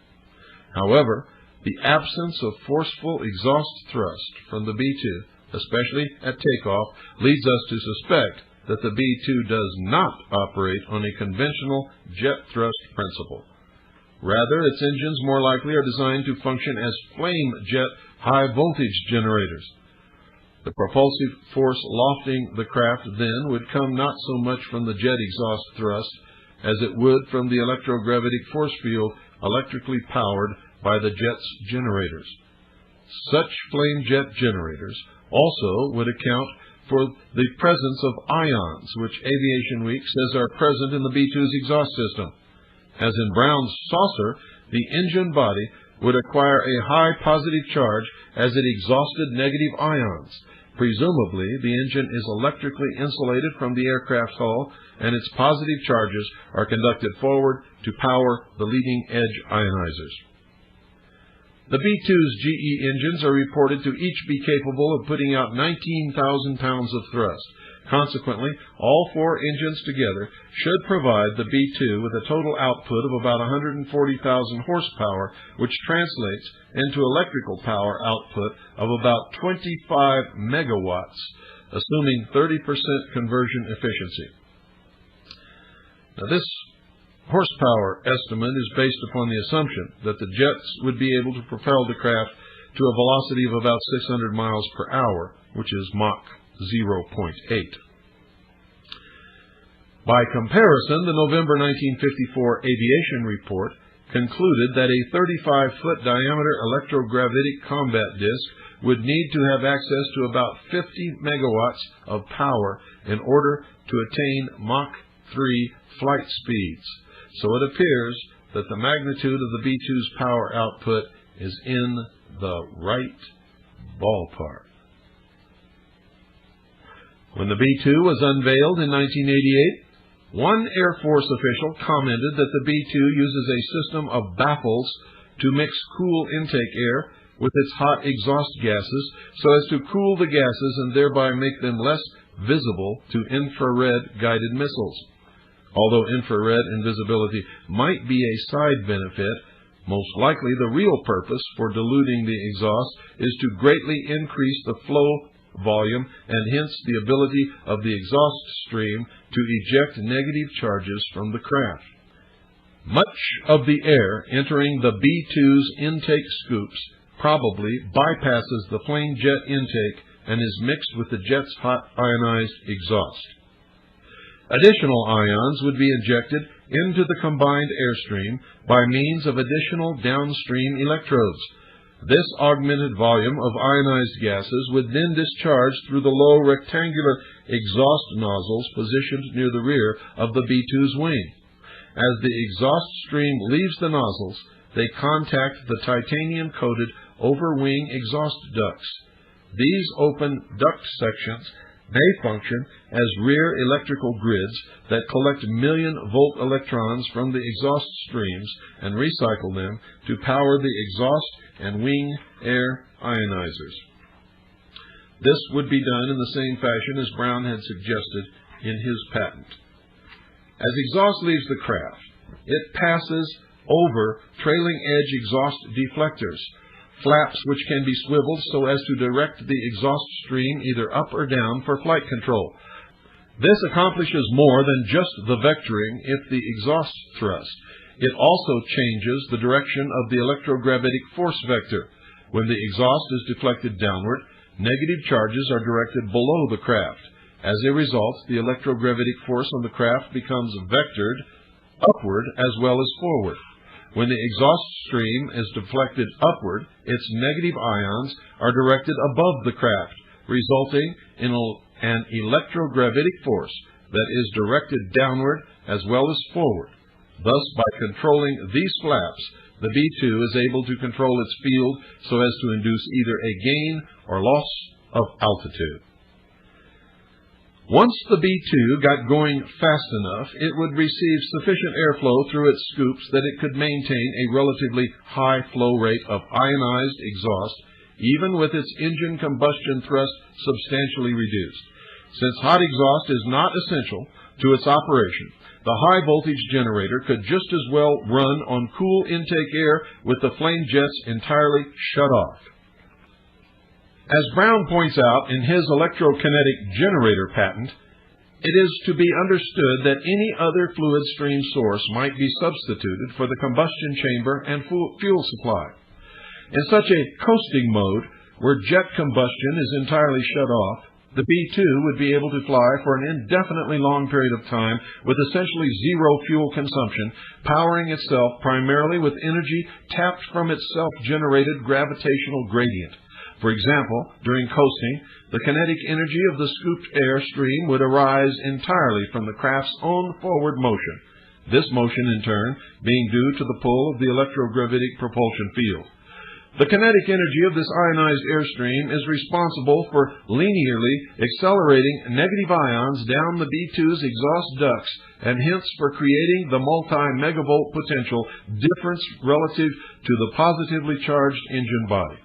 [SPEAKER 9] However, the absence of forceful exhaust thrust from the B-2, especially at takeoff, leads us to suspect that the B-2 does not operate on a conventional jet thrust principle. Rather, its engines more likely are designed to function as flame jet high-voltage generators. The propulsive force lofting the craft, then, would come not so much from the jet exhaust thrust as it would from the electrogravitic force field electrically powered by the jet's generators. Such flame jet generators also would account for the presence of ions, which Aviation Week says are present in the B-2's exhaust system. As in Brown's saucer, the engine body would acquire a high positive charge as it exhausted negative ions. Presumably, the engine is electrically insulated from the aircraft's hull, and its positive charges are conducted forward to power the leading-edge ionizers. The B-2's GE engines are reported to each be capable of putting out 19,000 pounds of thrust. Consequently, all four engines together should provide the B-2 with a total output of about 140,000 horsepower, which translates into electrical power output of about 25 megawatts, assuming 30% conversion efficiency. Now, this horsepower estimate is based upon the assumption that the jets would be able to propel the craft to a velocity of about 600 miles per hour, which is Mach 0.8. By comparison, the November 1954 Aviation Report concluded that a 35-foot diameter electrogravitic combat disc would need to have access to about 50 megawatts of power in order to attain Mach 3 flight speeds. So it appears that the magnitude of the B-2's power output is in the right ballpark. When the B-2 was unveiled in 1988, one Air Force official commented that the B-2 uses a system of baffles to mix cool intake air with its hot exhaust gases so as to cool the gases and thereby make them less visible to infrared-guided missiles. Although infrared invisibility might be a side benefit, most likely the real purpose for diluting the exhaust is to greatly increase the flow volume and hence the ability of the exhaust stream to eject negative charges from the craft. Much of the air entering the B-2's intake scoops probably bypasses the flame jet intake and is mixed with the jet's hot ionized exhaust. Additional ions would be injected into the combined airstream by means of additional downstream electrodes. This augmented volume of ionized gases would then discharge through the low rectangular exhaust nozzles positioned near the rear of the B-2's wing. As the exhaust stream leaves the nozzles, they contact the titanium-coated over-wing exhaust ducts. These open duct sections may function as rear electrical grids that collect million-volt electrons from the exhaust streams and recycle them to power the exhaust and wing air ionizers. This would be done in the same fashion as Brown had suggested in his patent. As exhaust leaves the craft, it passes over trailing-edge exhaust deflectors, flaps which can be swiveled so as to direct the exhaust stream either up or down for flight control. This accomplishes more than just the vectoring if the exhaust thrust. It also changes the direction of the electrogravitic force vector. When the exhaust is deflected downward, negative charges are directed below the craft. As a result, the electrogravitic force on the craft becomes vectored upward as well as forward. When the exhaust stream is deflected upward, its negative ions are directed above the craft, resulting in an electrogravitic force that is directed downward as well as forward. Thus, by controlling these flaps, the B-2 is able to control its field so as to induce either a gain or loss of altitude. Once the B-2 got going fast enough, it would receive sufficient airflow through its scoops that it could maintain a relatively high flow rate of ionized exhaust, even with its engine combustion thrust substantially reduced. Since hot exhaust is not essential to its operation, the high-voltage generator could just as well run on cool intake air with the flame jets entirely shut off. As Brown points out in his electrokinetic generator patent, it is to be understood that any other fluid stream source might be substituted for the combustion chamber and fuel supply. In such a coasting mode, where jet combustion is entirely shut off, the B-2 would be able to fly for an indefinitely long period of time with essentially zero fuel consumption, powering itself primarily with energy tapped from its self-generated gravitational gradient. For example, during coasting, the kinetic energy of the scooped air stream would arise entirely from the craft's own forward motion, this motion in turn being due to the pull of the electrogravitic propulsion field. The kinetic energy of this ionized airstream is responsible for linearly accelerating negative ions down the B-2's exhaust ducts and hence for creating the multi-megavolt potential difference relative to the positively charged engine body.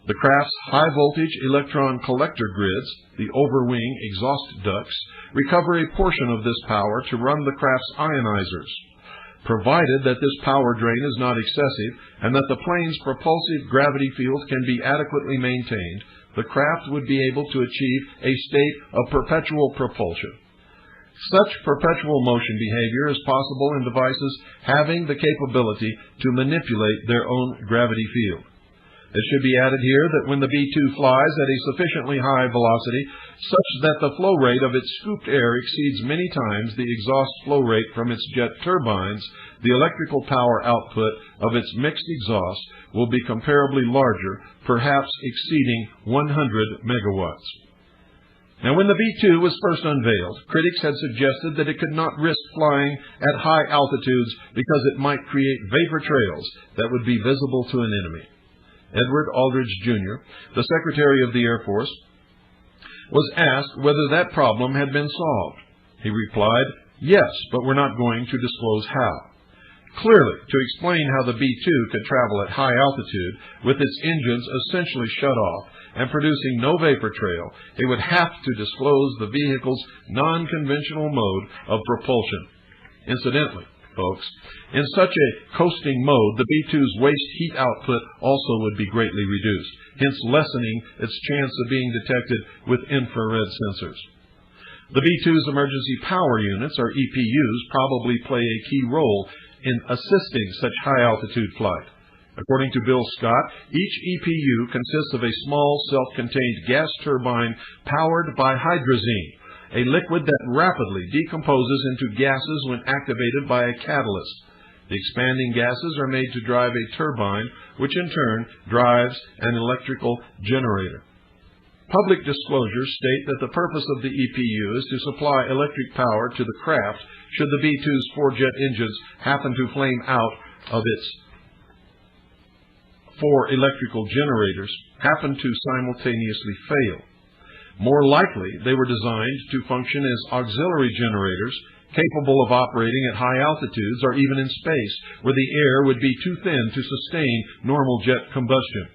[SPEAKER 9] The craft's high-voltage electron collector grids, the overwing exhaust ducts, recover a portion of this power to run the craft's ionizers. Provided that this power drain is not excessive and that the plane's propulsive gravity field can be adequately maintained, the craft would be able to achieve a state of perpetual propulsion. Such perpetual motion behavior is possible in devices having the capability to manipulate their own gravity field. It should be added here that when the B-2 flies at a sufficiently high velocity, such that the flow rate of its scooped air exceeds many times the exhaust flow rate from its jet turbines, the electrical power output of its mixed exhaust will be comparably larger, perhaps exceeding 100 megawatts. Now, when the B-2 was first unveiled, critics had suggested that it could not risk flying at high altitudes because it might create vapor trails that would be visible to an enemy. Edward Aldridge, Jr., the Secretary of the Air Force, was asked whether that problem had been solved. He replied, "Yes, but we're not going to disclose how." Clearly, to explain how the B-2 could travel at high altitude with its engines essentially shut off and producing no vapor trail, it would have to disclose the vehicle's non-conventional mode of propulsion. Incidentally, folks, in such a coasting mode, the B-2's waste heat output also would be greatly reduced, hence lessening its chance of being detected with infrared sensors. The B-2's emergency power units, or EPUs, probably play a key role in assisting such high-altitude flight. According to Bill Scott, each EPU consists of a small self-contained gas turbine powered by hydrazine, a liquid that rapidly decomposes into gases when activated by a catalyst. The expanding gases are made to drive a turbine, which in turn drives an electrical generator. Public disclosures state that the purpose of the EPU is to supply electric power to the craft should the B-2's four jet engines happen to flame out of its four electrical generators happen to simultaneously fail. More likely, they were designed to function as auxiliary generators capable of operating at high altitudes or even in space, where the air would be too thin to sustain normal jet combustion.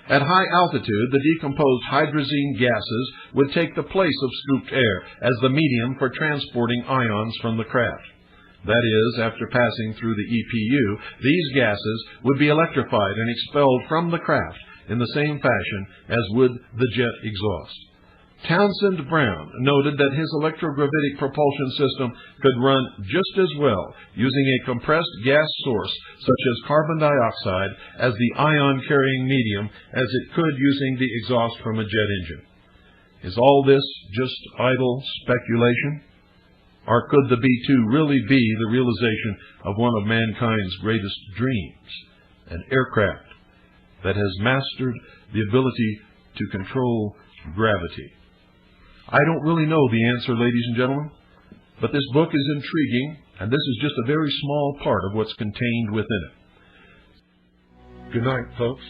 [SPEAKER 9] At high altitude, the decomposed hydrazine gases would take the place of scooped air as the medium for transporting ions from the craft. That is, after passing through the EPU, these gases would be electrified and expelled from the craft in the same fashion as would the jet exhaust. Townsend Brown noted that his electrogravitic propulsion system could run just as well using a compressed gas source such as carbon dioxide as the ion-carrying medium as it could using the exhaust from a jet engine. Is all this just idle speculation? Or could the B-2 really be the realization of one of mankind's greatest dreams, an aircraft that has mastered the ability to control gravity? I don't really know the answer, ladies and gentlemen, but this book is intriguing, and this is just a very small part of what's contained within it. Good night, folks.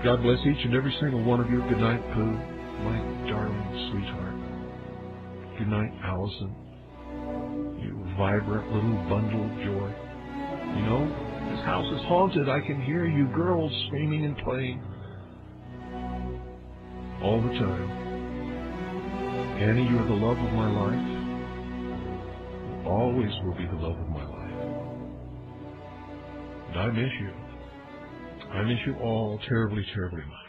[SPEAKER 9] God bless each and every single one of you. Good night, Pooh, my darling sweetheart. Good night, Allison, you vibrant little bundle of joy. You know, this house is haunted. I can hear you girls screaming and playing all the time. Annie, you're the love of my life. You always will be the love of my life. And I miss you. I miss you all terribly, terribly much.